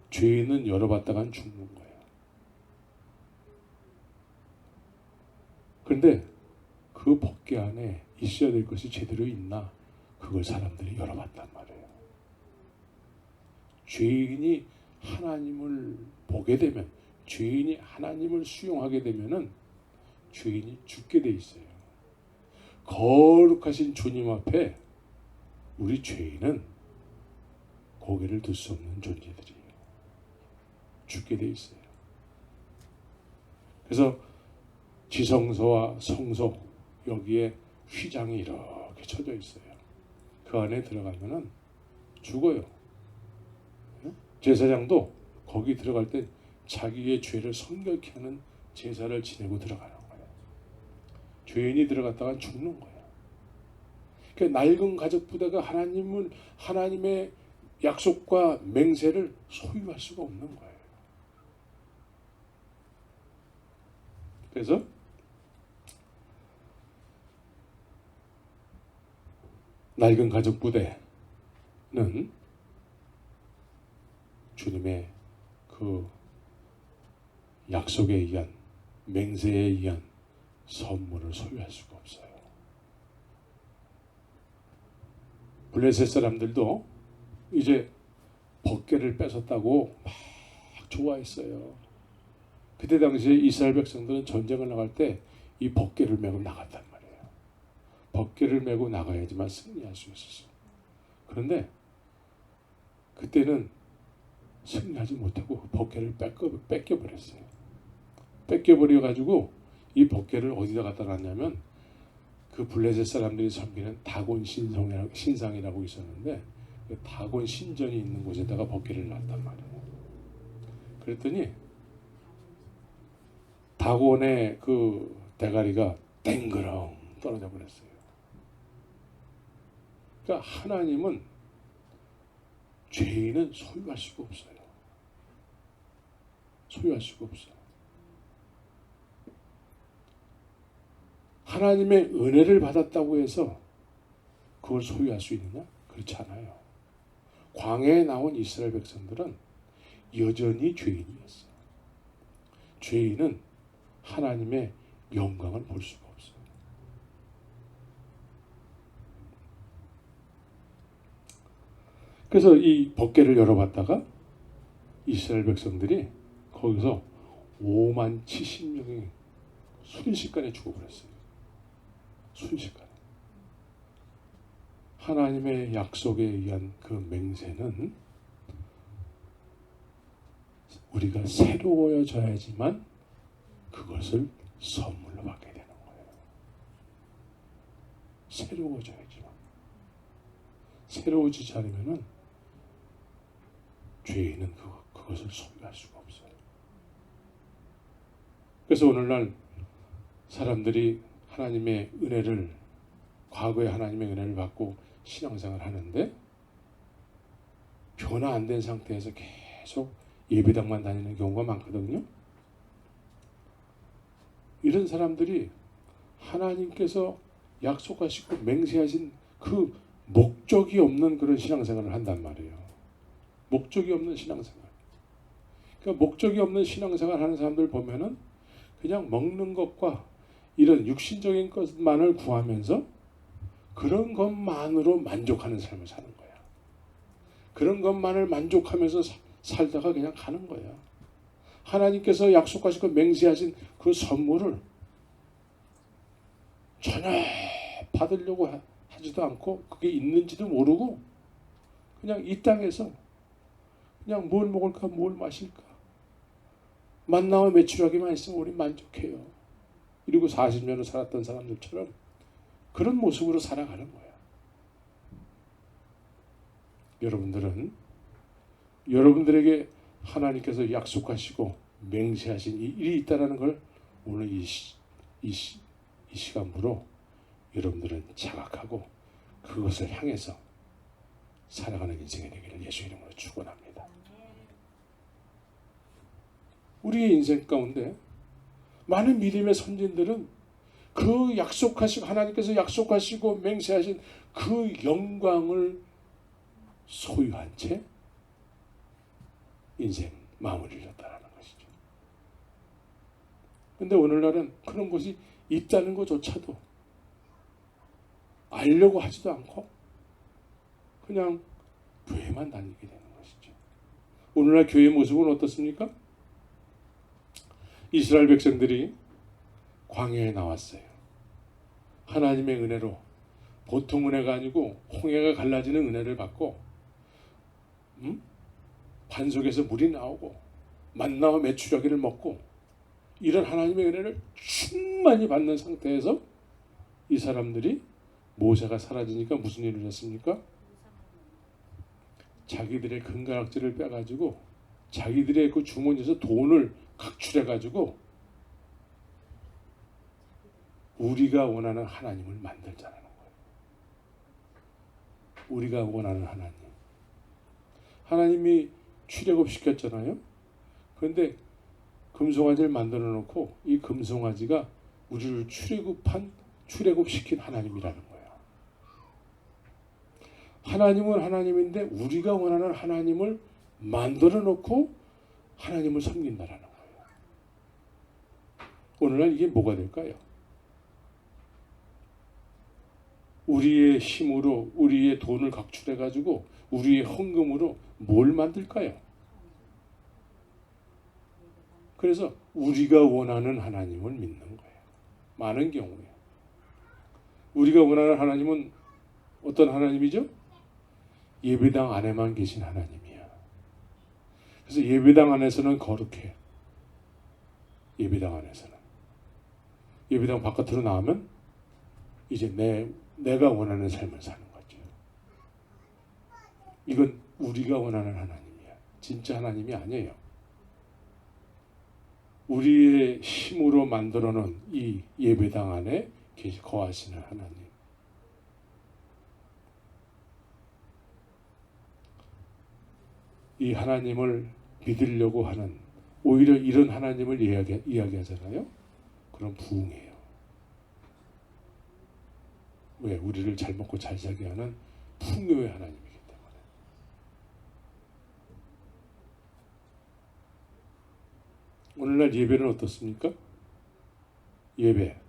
죄인은 열어봤다간 죽는 거예요. 그런데 그 법궤 안에 있어야 될 것이 제대로 있나? 그걸 사람들이 열어봤단 말이에요. 죄인이 하나님을 보게 되면, 죄인이 하나님을 수용하게 되면은 죄인이 죽게 돼 있어요. 거룩하신 주님 앞에 우리 죄인은 고개를 들 수 없는 존재들이에요. 죽게 돼 있어요. 그래서 지성소와 성소 여기에 휘장이 이렇게 쳐져 있어요. 그 안에 들어가면은 죽어요. 제사장도 거기 들어갈 때 자기의 죄를 성결케 하는 제사를 지내고 들어가는 거예요. 죄인이 들어갔다가 죽는 거예요. 그러니까 낡은 가죽 부대가 하나님의 약속과 맹세를 소유할 수가 없는 거예요. 그래서 낡은 가죽 부대는 주님의 그 약속에 의한, 맹세에 의한 선물을 소유할 수가 없어요. 블레셋 사람들도 이제 법궤를 뺏었다고 막 좋아했어요. 그때 당시에 이스라엘 백성들은 전쟁을 나갈 때 이 법궤를 메고 나갔단 말이에요. 법궤를 메고 나가야지만 승리할 수 있었어요. 그런데 그때는 승리하지 못하고 그 법궤를 뺏겨버렸어요. 뺏겨버려가지고 이 법궤를 어디다 갖다 놨냐면 그 블레셋 사람들이 섬기는 다곤 신상이라고 있었는데 그 다곤 신전이 있는 곳에다가 법궤를 놨단 말이에요. 그랬더니 다곤의 그 대가리가 땡그렁 떨어져 버렸어요. 그러니까 하나님은 죄인은 소유할 수가 없어요. 소유할 수가 없어요. 하나님의 은혜를 받았다고 해서 그걸 소유할 수 있느냐? 그렇지 않아요. 광야에 나온 이스라엘 백성들은 여전히 죄인이었어요. 죄인은 하나님의 영광을 볼 수가 없어요. 그래서 이 법궤를 열어봤다가 이스라엘 백성들이 거기서 5만 70명이 순식간에 죽어버렸어요. 순식간에. 하나님의 약속에 의한 그 맹세는 우리가 새로워져야지만 그것을 선물로 받게 되는 거예요. 새로워져야지만. 새로워지지 않으면은 죄인은 그것을 소유할 수가 없어요. 그래서 오늘날 사람들이 하나님의 은혜를, 과거에 하나님의 은혜를 받고 신앙생활을 하는데 변화 안 된 상태에서 계속 예배당만 다니는 경우가 많거든요. 이런 사람들이 하나님께서 약속하시고 맹세하신 그 목적이 없는 그런 신앙생활을 한단 말이에요. 목적이 없는 신앙생활. 그러니까 목적이 없는 신앙생활 하는 사람들 보면은 그냥 먹는 것과 이런 육신적인 것만을 구하면서 그런 것만으로 만족하는 삶을 사는 거야. 그런 것만을 만족하면서 살다가 그냥 가는 거야. 하나님께서 약속하시고 맹세하신 그 선물을 전혀 받으려고 하지도 않고 그게 있는지도 모르고 그냥 이 땅에서 그냥 뭘 먹을까 뭘 마실까 만나와 매출하기만 있으면 우리 만족해요. 이러고 40년을 살았던 사람들처럼 그런 모습으로 살아가는 거야. 여러분들은 여러분들에게 하나님께서 약속하시고 맹세하신 이 일이 있다는 걸 오늘 이 시간부로 여러분들은 자각하고 그것을 향해서 살아가는 인생이 되기를 예수 이름으로 축원합니다. 우리의 인생 가운데 많은 믿음의 선진들은 그 약속하시고 하나님께서 약속하시고 맹세하신 그 영광을 소유한 채 인생 마무리를 했다라는 것이죠. 근데 오늘날은 그런 것이 있다는 것조차도 알려고 하지도 않고 그냥 교회만 다니게 되는 것이죠. 오늘날 교회의 모습은 어떻습니까? 이스라엘 백성들이 광야에 나왔어요. 하나님의 은혜로, 보통 은혜가 아니고 홍해가 갈라지는 은혜를 받고 반 속에서 물이 나오고 만나와 메추라기를 먹고 이런 하나님의 은혜를 충만히 받는 상태에서 이 사람들이 모세가 사라지니까 무슨 일을 했습니까? 자기들의 금가락지를 빼가지고 자기들의 그 주머니에서 돈을 각출해가지고 우리가 원하는 하나님을 만들자는 거예요. 우리가 원하는 하나님. 하나님이 출애굽 시켰잖아요. 그런데 금송아지를 만들어 놓고 이 금송아지가 우리를 출애굽시킨 하나님이라는 거예요. 하나님은 하나님인데 우리가 원하는 하나님을 만들어 놓고 하나님을 섬긴다라는 거예요. 오늘날 이게 뭐가 될까요? 우리의 힘으로 우리의 돈을 각출해 가지고 우리의 헌금으로 뭘 만들까요? 그래서 우리가 원하는 하나님을 믿는 거예요. 많은 경우에 우리가 원하는 하나님은 어떤 하나님이죠? 예배당 안에만 계신 하나님이야. 그래서 예배당 안에서는 거룩해. 예배당 안에서는. 예배당 바깥으로 나오면 이제 내가 원하는 삶을 사는 거죠. 이건 우리가 원하는 하나님이야. 진짜 하나님이 아니에요. 우리의 힘으로 만들어 놓은 이 예배당 안에 거하시는 하나님. 이 하나님을 믿으려고 하는 오히려 이런 하나님을 이야기하잖아요. 그럼 부흥해요. 왜? 우리를 잘 먹고 잘 살게 하는 풍요의 하나님이기 때문에. 오늘날 예배는 어떻습니까? 예배.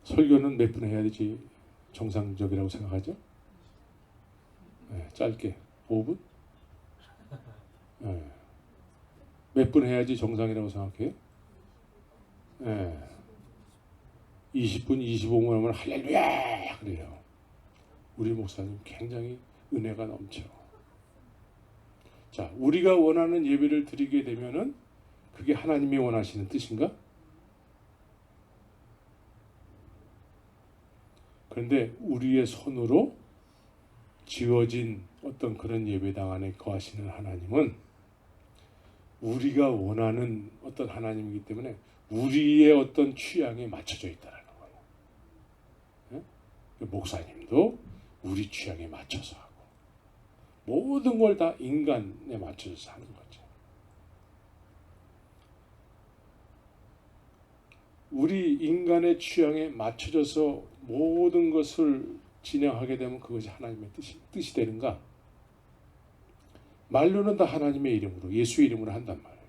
설교는 몇 분 해야 되지 정상적이라고 생각하죠? 네, 짧게 5분? 네. 몇 분 해야지 정상이라고 생각해요? 네. 20분, 25분 하면 할렐루야 그래요. 우리 목사님 굉장히 은혜가 넘쳐. 자, 우리가 원하는 예배를 드리게 되면은 그게 하나님이 원하시는 뜻인가? 그런데 우리의 손으로 지어진 어떤 그런 예배당 안에 거하시는 하나님은 우리가 원하는 어떤 하나님이기 때문에 우리의 어떤 취향에 맞춰져 있다라는 거예요. 네? 목사님도 우리 취향에 맞춰서 하고 모든 걸 다 인간에 맞춰서 하는 거죠. 우리 인간의 취향에 맞춰져서 모든 것을 진행하게 되면 그것이 하나님의 뜻이 되는가? 말로는 다 하나님의 이름으로 예수의 이름으로 한단 말이에요.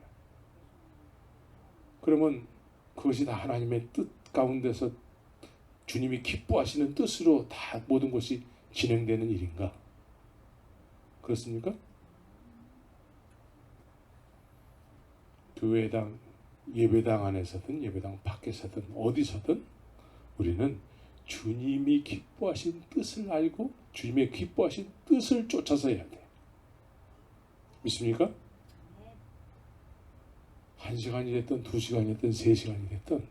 그러면 그것이 다 하나님의 뜻 가운데서 주님이 기뻐하시는 뜻으로 다 모든 것이 진행되는 일인가? 그렇습니까? 교회당, 예배당 안에서든 예배당 밖에서든 어디서든 우리는 주님이 기뻐하신 뜻을 알고 주님의 기뻐하신 뜻을 쫓아서 해야 돼. 믿습니까? 1시간이 됐든 2시간이 됐든 3시간이 됐든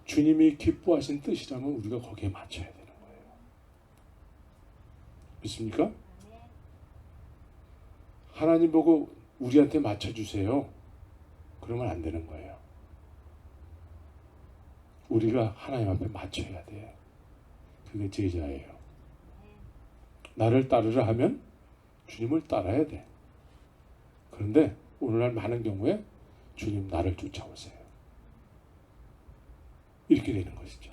주님이 기뻐하신 뜻이라면 우리가 거기에 맞춰야 되는 거예요. 믿습니까? 하나님 보고 우리한테 맞춰주세요. 그러면 안 되는 거예요. 우리가 하나님 앞에 맞춰야 돼. 그게 제자예요. 나를 따르라 하면 주님을 따라야 돼. 그런데 오늘날 많은 경우에 주님 나를 쫓아오세요. 이렇게 되는 것이죠.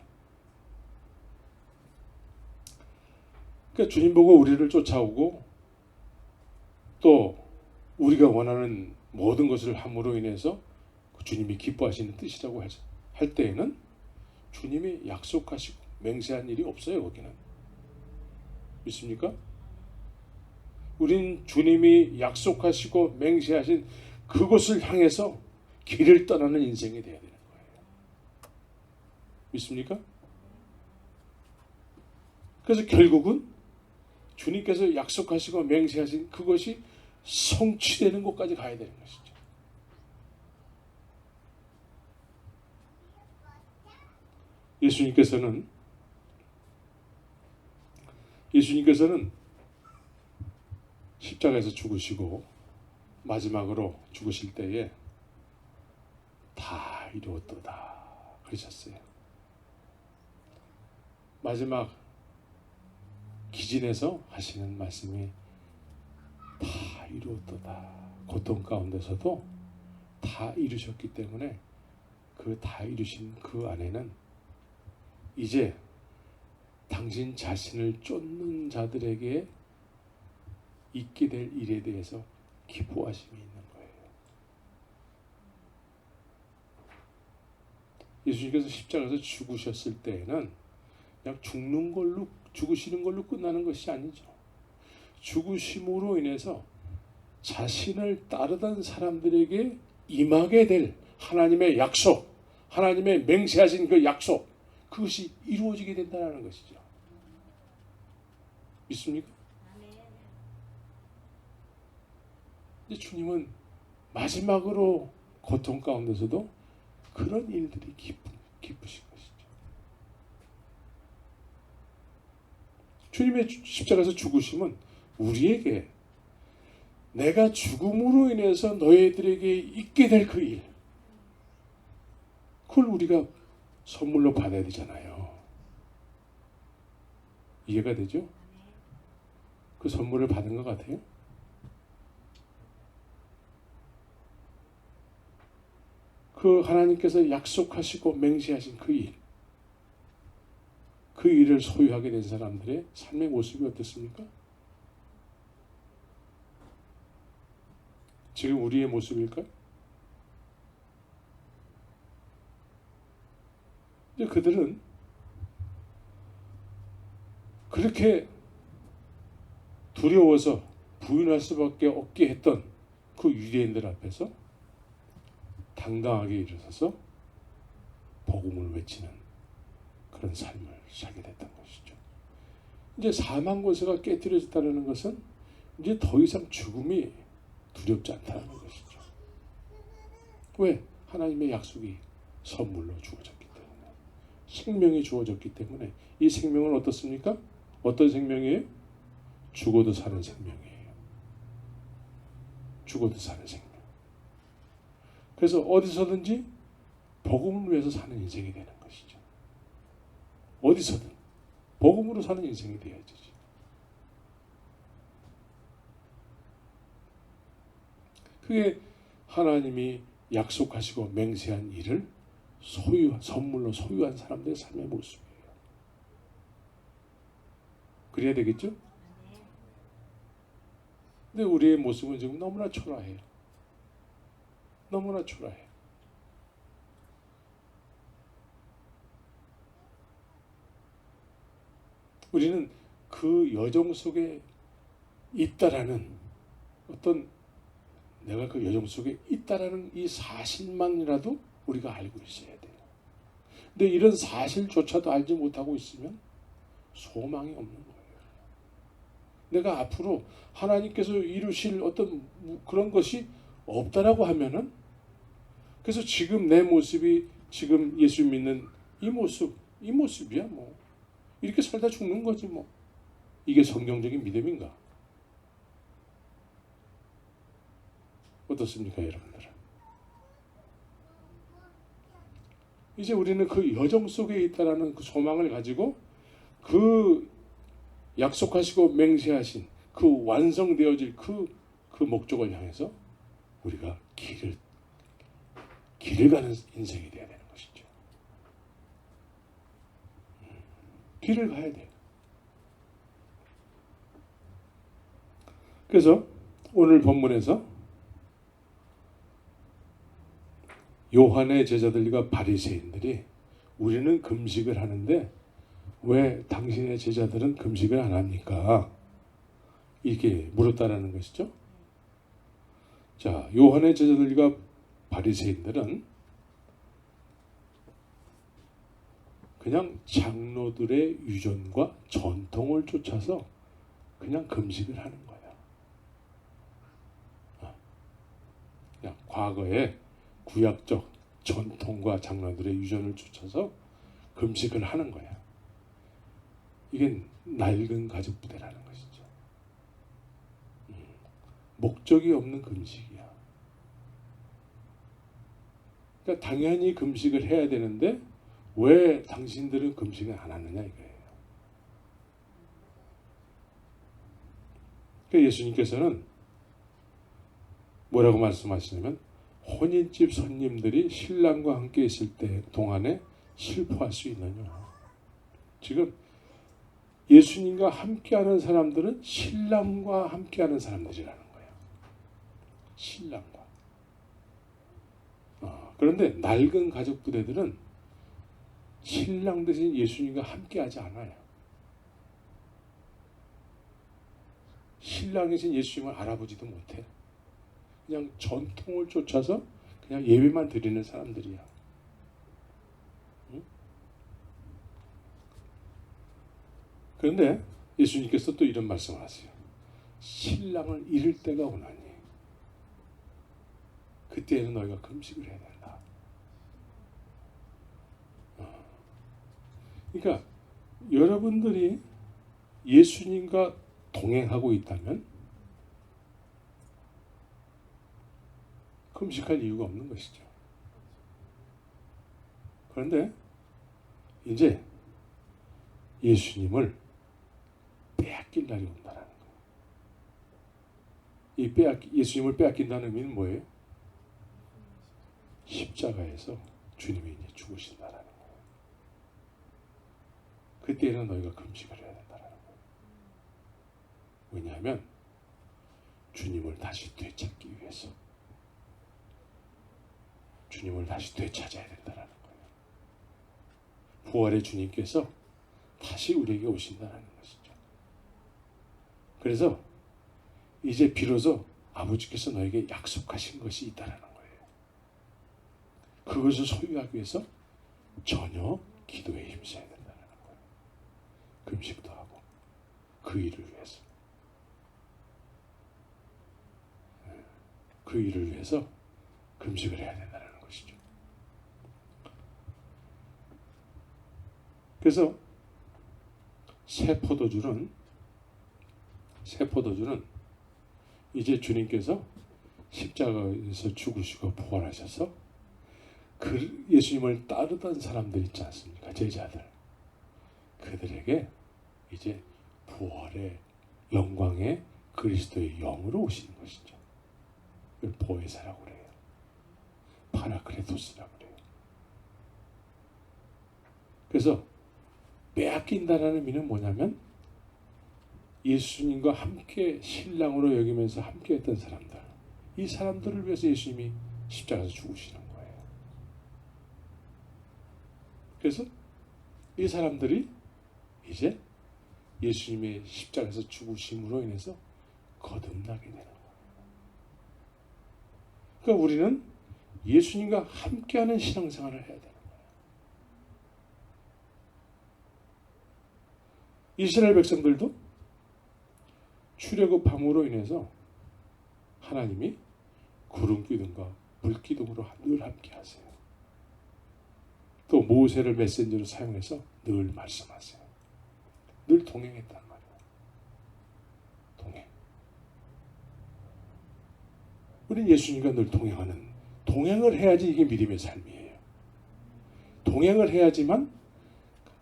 그러니까 주님 보고 우리를 쫓아오고 또 우리가 원하는 모든 것을 함으로 인해서 주님이 기뻐하시는 뜻이라고 할 때에는 주님이 약속하시고 맹세한 일이 없어요. 거기는. 믿습니까? 우린 주님이 약속하시고 맹세하신 그곳을 향해서 길을 떠나는 인생이 되어야 되는 거예요. 믿습니까? 그래서 결국은 주님께서 약속하시고 맹세하신 그것이 성취되는 곳까지 가야 되는 것이죠. 예수님께서는 십자가에서 죽으시고 마지막으로 죽으실 때에 다 이루었도다 그러셨어요. 마지막 기진에서 하시는 말씀이 다 이루었도다. 고통 가운데서도 다 이루셨기 때문에 그 다 이루신 그 안에는 이제 당신 자신을 쫓는 자들에게 있게 될 일에 대해서 기뻐하심이 있는 거예요. 예수님께서 십자가에서 죽으셨을 때에는 그냥 죽으시는 걸로 끝나는 것이 아니죠. 죽으심으로 인해서 자신을 따르던 사람들에게 임하게 될 하나님의 약속, 하나님의 맹세하신 그 약속, 그것이 이루어지게 된다는 것이죠. 믿습니까? 근데 주님은 마지막으로 고통 가운데서도 그런 일들이 기쁘신 것이죠. 주님의 십자가에서 죽으심은 우리에게 내가 죽음으로 인해서 너희들에게 있게 될 그 일, 그걸 우리가 선물로 받아야 되잖아요. 이해가 되죠? 그 선물을 받은 것 같아요? 그 하나님께서 약속하시고 맹세하신 그 일, 그 일을 소유하게 된 사람들의 삶의 모습이 어떻습니까? 지금 우리의 모습일까요? 근데 그들은 그렇게 두려워서 부인할 수밖에 없게 했던 그 유대인들 앞에서 당당하게 일어서서 복음을 외치는 그런 삶을 살게 됐던 것이죠. 이제 사망 권세가 깨뜨려졌다는 것은 이제 더 이상 죽음이 두렵지 않다는 것이죠. 왜? 하나님의 약속이 선물로 주어졌기 때문에, 생명이 주어졌기 때문에. 이 생명은 어떻습니까? 어떤 생명이에요? 죽어도 사는 생명이에요. 죽어도 사는 생명. 그래서 어디서든지 복음을 위해서 사는 인생이 되는 것이죠. 어디서든 복음으로 사는 인생이 되어야지. 그게 하나님이 약속하시고 맹세한 일을 선물로 소유한 사람들의 삶의 모습이에요. 그래야 되겠죠? 근데 우리의 모습은 지금 너무나 초라해요. 너무나 초라해요. 우리는 그 여정 속에 있다라는 어떤, 내가 그 여정 속에 있다라는 이 사실만이라도 우리가 알고 있어야 돼요. 근데 이런 사실조차도 알지 못하고 있으면 소망이 없는 거예요. 내가 앞으로 하나님께서 이루실 어떤 그런 것이 없다라고 하면은, 그래서 지금 내 모습이 지금 예수 믿는 이 모습이야 뭐. 이렇게 살다 죽는 거지 뭐. 이게 성경적인 믿음인가? 어떻습니까, 여러분들은? 이제 우리는 그 여정 속에 있다라는 그 소망을 가지고 그 약속하시고 맹세하신 그 완성되어질 그 목적을 향해서 우리가 길을 가는 인생이 되어야 되는 것이죠. 길을 가야 돼요. 그래서 오늘 본문에서 요한의 제자들과 바리새인들이 우리는 금식을 하는데 왜 당신의 제자들은 금식을 안 합니까? 이렇게 물었다라는 것이죠. 자, 요한의 제자들과 바리새인들은 그냥 장로들의 유전과 전통을 쫓아서 그냥 금식을 하는 거예요. 그냥 과거에 구약적 전통과 장로들의 유전을 쫓아서 금식을 하는 거야. 이게 낡은 가족 부대라는 것이죠. 목적이 없는 금식이야. 그러니까 당연히 금식을 해야 되는데 왜 당신들은 금식을 안 하느냐 이거예요. 그러니까 예수님께서는 뭐라고 말씀하시냐면 혼인집 손님들이 신랑과 함께 있을 때 동안에 슬퍼할 수 있느냐. 지금 예수님과 함께하는 사람들은 신랑과 함께하는 사람들이라는 거예요. 신랑과. 그런데 낡은 가족 부대들은 신랑 대신 예수님과 함께하지 않아요. 신랑 대신 예수님을 알아보지도 못해. 그냥 전통을 쫓아서 그냥 예배만 드리는 사람들이야. 응? 그런데 예수님께서 또 이런 말씀을 하세요. 신랑을 잃을 때가 오나니 그때에는 너희가 금식을 해야 된다. 그러니까 여러분들이 예수님과 동행하고 있다면 금식할 이유가 없는 것이죠. 그런데 이제 예수님을 빼앗길 날이 온다는 거예요. 예수님을 빼앗긴다는 의미는 뭐예요? 십자가에서 주님이 이제 죽으신다라는 거예요. 그때는 너희가 금식을 해야 된다라는 거예요. 왜냐하면 주님을 다시 되찾기 위해서 주님을 다시 되찾아야 된다는 거예요. 부활의 주님께서 다시 우리에게 오신다는 것이죠. 그래서 이제 비로소 아버지께서 너에게 약속하신 것이 있다는 거예요. 그것을 소유하기 위해서 전혀 기도에 힘써야 된다는 거예요. 금식도 하고 그 일을 위해서. 그 일을 위해서 금식을 해야 된다는 것이죠. 그래서 새 포도주는 이제 주님께서 십자가에서 죽으시고 부활하셔서 그 예수님을 따르던 사람들 있지 않습니까? 제자들. 그들에게 이제 부활의 영광의 그리스도의 영으로 오시는 것이죠. 이걸 보혜사라고 그래요. 파라크레토스라고 그래요. 그래서 빼앗긴다라는 의미는 뭐냐면 예수님과 함께 신랑으로 여기면서 함께 했던 사람들, 이 사람들을 위해서 예수님이 십자가에서 죽으시는 거예요. 그래서 이 사람들이 이제 예수님의 십자가에서 죽으심으로 인해서 거듭나게 되는 거예요. 그러니까 우리는 예수님과 함께하는 신앙생활을 해야 되는 거예요. 이스라엘 백성들도 출애굽함으로 인해서 하나님이 구름 기둥과 물 기둥으로 늘 함께 하세요. 또 모세를 메신저로 사용해서 늘 말씀하세요. 늘 동행했단 말이에요. 동행. 우리는 예수님과 늘 동행을 해야지 이게 믿음의 삶이에요. 동행을 해야지만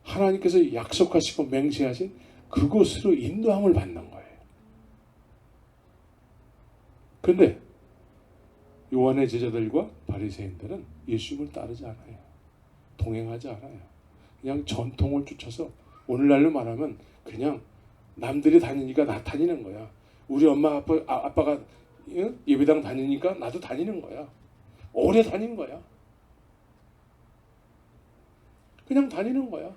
하나님께서 약속하시고 맹세하신 그곳으로 인도함을 받는 거예요. 그런데 요한의 제자들과 바리새인들은 예수님을 따르지 않아요. 동행하지 않아요. 그냥 전통을 쫓아서 오늘날로 말하면 그냥 남들이 다니니까 나 다니는 거야. 우리 엄마 아빠가 예배당 다니니까 나도 다니는 거야. 오래 다닌 거야. 그냥 다니는 거야.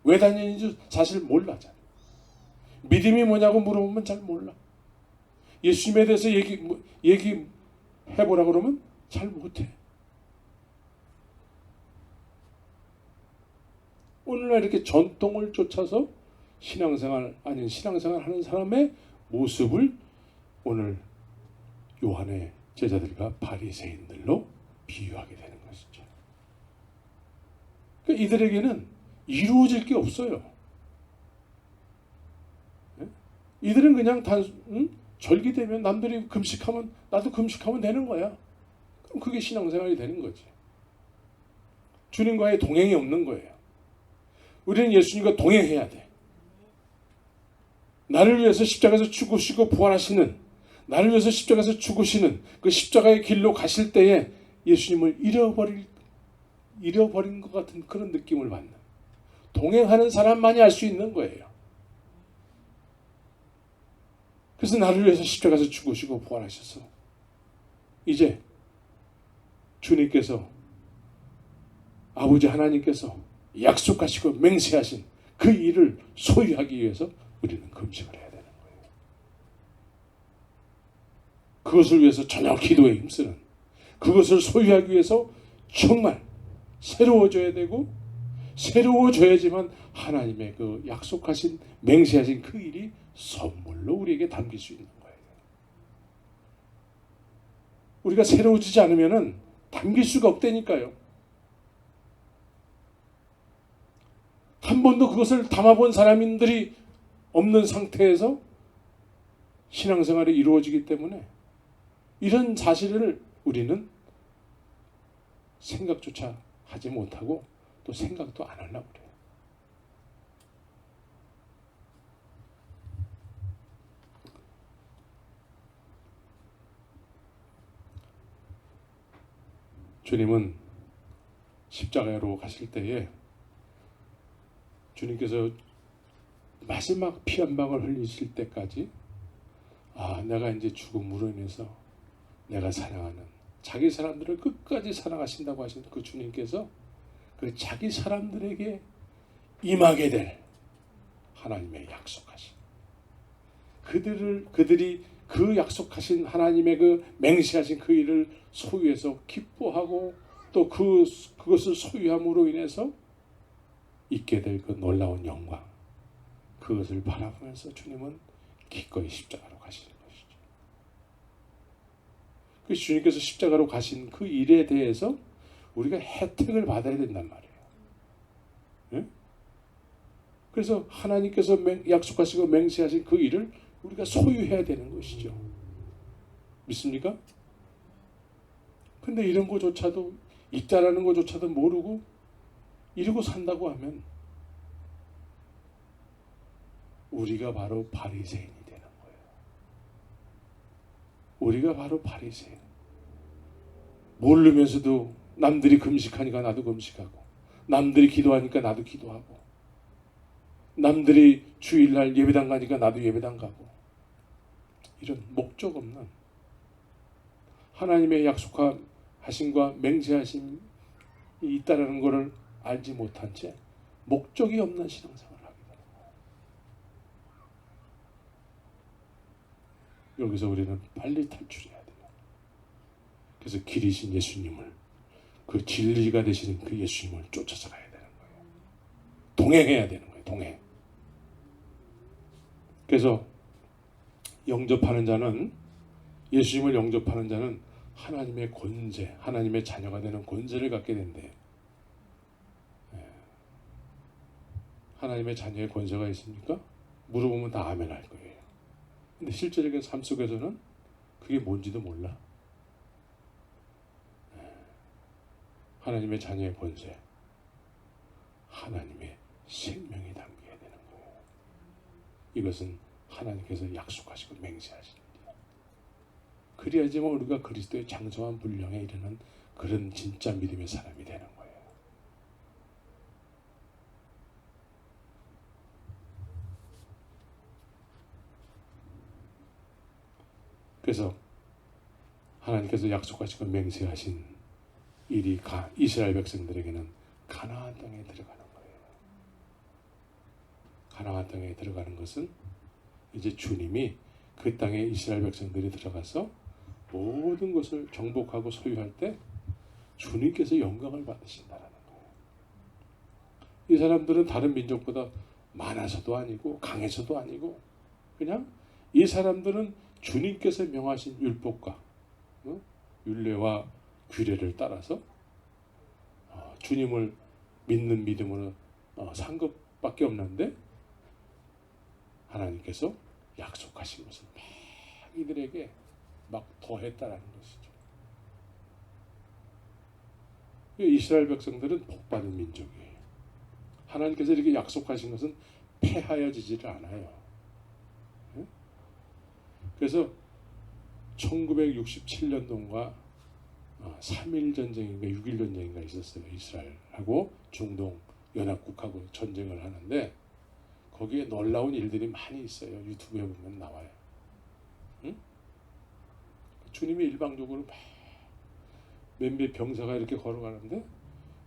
왜 다니는지 사실 몰라. 잘. 믿음이 뭐냐고 물어보면 잘 몰라. 예수님에 대해서 얘기해보라 그러면 잘 못해. 오늘날 이렇게 전통을 쫓아서 신앙생활 하는 사람의 모습을 오늘 요한의 제자들과 바리새인들로 비유하게 되는 것이죠. 그러니까 이들에게는 이루어질 게 없어요. 이들은 그냥 절기되면 남들이 금식하면 나도 금식하면 되는 거야. 그럼 그게 신앙생활이 되는 거지. 주님과의 동행이 없는 거예요. 우리는 예수님과 동행해야 돼. 나를 위해서 십자가에서 죽으시고 부활하시는, 나를 위해서 십자가에서 죽으시는 그 십자가의 길로 가실 때에 예수님을 잃어버린 것 같은 그런 느낌을 받는, 동행하는 사람만이 알 수 있는 거예요. 그래서 나를 위해서 십자가에서 죽으시고 부활하셔서 이제 주님께서, 아버지 하나님께서 약속하시고 맹세하신 그 일을 소유하기 위해서 우리는 금식을 해야 되는 거예요. 그것을 위해서 저녁 기도에 힘쓰는, 그것을 소유하기 위해서 정말 새로워져야 되고, 새로워져야지만 하나님의 그 약속하신 맹세하신 그 일이 선물로 우리에게 담길 수 있는 거예요. 우리가 새로워지지 않으면 담길 수가 없다니까요. 한 번도 그것을 담아본 사람들이 없는 상태에서 신앙생활이 이루어지기 때문에 이런 사실을 우리는 생각조차 하지 못하고 또 생각도 안 하려고 그래요. 주님은 십자가로 가실 때에 주님께서 마지막 피 한 방울 흘리실 때까지 내가 이제 죽음으로 인해서 내가 사랑하는 자기 사람들을 끝까지 사랑하신다고 하신 그 주님께서 그 자기 사람들에게 임하게 될 하나님의 약속하신, 그들이 그 약속하신 하나님의 그 맹세하신 그 일을 소유해서 기뻐하고 또 그것을 소유함으로 인해서 있게 될 그 놀라운 영광, 그것을 바라보면서 주님은 기꺼이 십자가로 가시는 것이죠. 그 주님께서 십자가로 가신 그 일에 대해서 우리가 혜택을 받아야 된단 말이에요. 네? 그래서 하나님께서 약속하시고 맹세하신 그 일을 우리가 소유해야 되는 것이죠. 믿습니까? 근데 이런 것조차도, 있다라는 것조차도 모르고 이러고 산다고 하면 우리가 바로 바리새인이 되는 거예요. 우리가 바로 바리새인. 모르면서도 남들이 금식하니까 나도 금식하고, 남들이 기도하니까 나도 기도하고, 남들이 주일날 예배당 가니까 나도 예배당 가고, 이런 목적 없는, 하나님의 약속하심과 맹세하심이 있다는 것을 알지 못한 채 목적이 없는 신앙생활을 하게 되는 거예요. 여기서 우리는 빨리 탈출해야 돼요. 그래서 길이신 예수님을, 그 진리가 되시는 그 예수님을 쫓아서 가야 되는 거예요. 동행해야 되는 거예요. 동행. 그래서 영접하는 자는, 예수님을 영접하는 자는 하나님의 권세, 하나님의 자녀가 되는 권세를 갖게 된대요. 하나님의 자녀의 권세가 있습니까? 물어보면 다 아멘 할 거예요. 근데 실제적인 삶 속에서는 그게 뭔지도 몰라. 하나님의 자녀의 권세, 하나님의 생명이 담겨야 되는 거예요. 이것은 하나님께서 약속하시고 맹세하신 일이에요. 그래야지만 우리가 그리스도의 장성한 분량에 이르는 그런 진짜 믿음의 사람이 되는 거예요. 그래서 하나님께서 약속하시고 맹세하신 일이 이스라엘 백성들에게는 가나안 땅에 들어가는 거예요. 가나안 땅에 들어가는 것은 이제 주님이 그 땅에 이스라엘 백성들이 들어가서 모든 것을 정복하고 소유할 때 주님께서 영광을 받으신다라는 거예요. 이 사람들은 다른 민족보다 많아서도 아니고 강해서도 아니고 그냥 이 사람들은 주님께서 명하신 율법과 율례와 규례를 따라서 주님을 믿는 믿음으로 산 것밖에 없는데 하나님께서 약속하신 것을 막 이들에게 막 더했다라는 것이죠. 이스라엘 백성들은 복받은 민족이에요. 하나님께서 이렇게 약속하신 것은 패하여지지를 않아요. 그래서 1967년도인가 3일 전쟁인가 6일 전쟁인가 있었어요. 이스라엘하고 중동 연합국하고 전쟁을 하는데 거기에 놀라운 일들이 많이 있어요. 유튜브에 보면 나와요. 응? 주님이 일방적으로 막 몇몇 병사가 이렇게 걸어가는데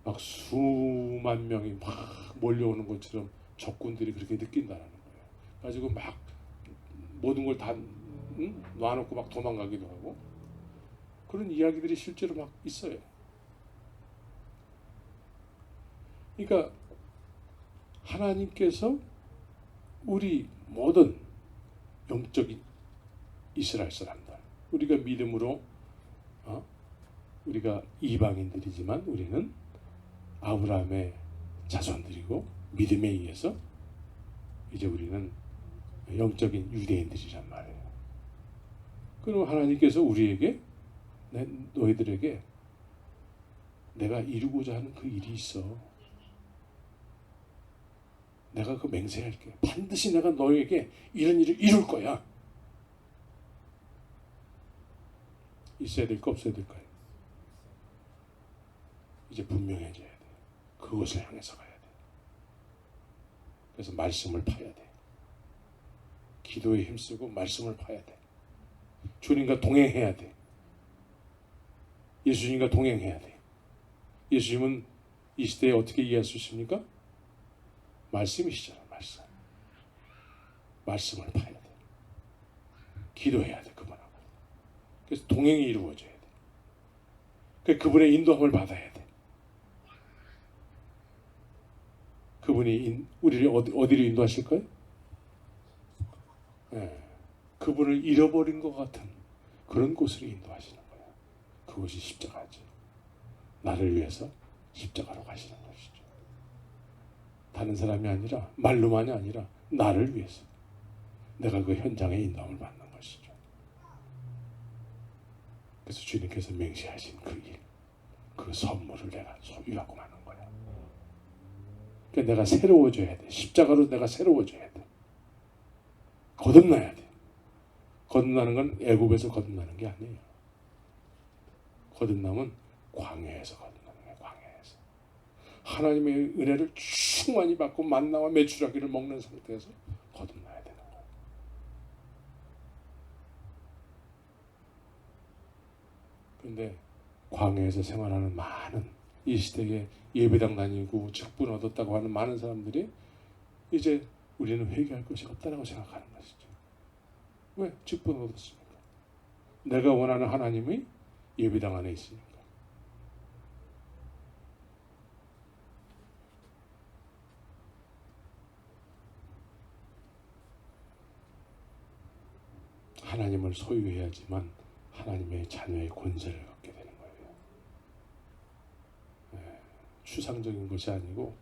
막 수만 명이 막 몰려오는 것처럼 적군들이 그렇게 느낀다라는 거예요. 가지고 막 모든 걸 다 놔놓고 막 도망가기도 하고 그런 이야기들이 실제로 막 있어요. 그러니까 하나님께서 우리 모든 영적인 이스라엘 사람들, 우리가 믿음으로 우리가 이방인들이지만 우리는 아브라함의 자손들이고 믿음에 의해서 이제 우리는 영적인 유대인들이란 말이에요. 그럼 하나님께서 우리에게 너희들에게 내가 이루고자 하는 그 일이 있어. 내가 그 맹세할게. 반드시 내가 너에게 이런 일을 이룰 거야. 있어야 될까 없어야 될까요? 이제 분명해져야 돼. 그것을 향해서 가야 돼. 그래서 말씀을 파야 돼. 기도에 힘쓰고 말씀을 파야 돼. 주님과 동행해야 돼. 예수님과 동행해야 돼. 예수님은 이 시대에 어떻게 이해할 수 있습니까? 말씀이시잖아. 말씀. 말씀을 파야 돼. 기도해야 돼. 그분하고. 그래서 동행이 이루어져야 돼. 그분의 인도함을 받아야 돼. 그분이 우리를 어디로 인도하실까요? 네. 그분을 잃어버린 것 같은 그런 곳으로 인도하시는 거예요. 그것이 십자가죠. 나를 위해서 십자가로 가시는 것이죠. 다른 사람이 아니라 말로만이 아니라 나를 위해서 내가 그 현장에 인도함을 받는 것이죠. 그래서 주님께서 맹세하신 그 일, 그 선물을 내가 소유하고 마는 거야. 그러니까 내가 새로워져야 돼. 십자가로 내가 새로워져야 돼. 거듭나야 돼. 거듭나는 건 애굽에서 거듭나는 게 아니에요. 거듭남은 광야에서 거듭나는 거예요. 광야에서. 하나님의 은혜를 충만히 받고 만나와 메추라기를 먹는 상태에서 거듭나야 되는 거예요. 그런데 광야에서 생활하는 많은 이 시대에 예배당 다니고 직분 얻었다고 하는 많은 사람들이 이제 우리는 회개할 것이 없다라고 생각하는 것이죠. 왜? 직분 얻었습니까? 내가 원하는 하나님이 예배당 안에 있으니까. 하나님을 소유해야지만 하나님의 자녀의 권세를 갖게 되는 거예요. 네, 추상적인 것이 아니고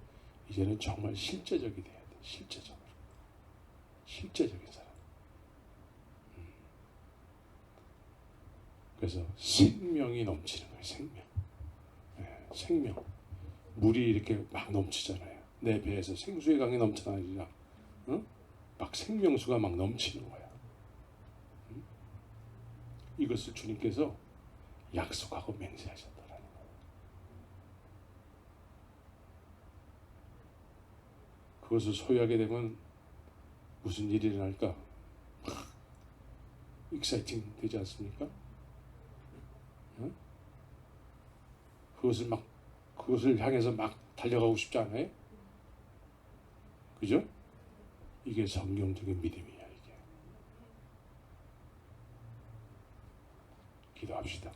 이제는 정말 실제적이 돼야 돼. 실제적으로. 실제적인 사람. 그래서 생명이 넘치는 거예요. 생명. 네, 생명. 물이 이렇게 막 넘치잖아요. 내 배에서 생수의 강이 넘쳐나니까 막 생명수가 막 넘치는 거야. 이것을 주님께서 약속하고 맹세하셨다라는 거예요. 그것을 소유하게 되면 무슨 일이 일어날까? 익사이팅 되지 않습니까? 응? 그것을 향해서 막 달려가고 싶지 않아요? 그죠? 이게 성경적인 믿음이야, 이게. 기도합시다.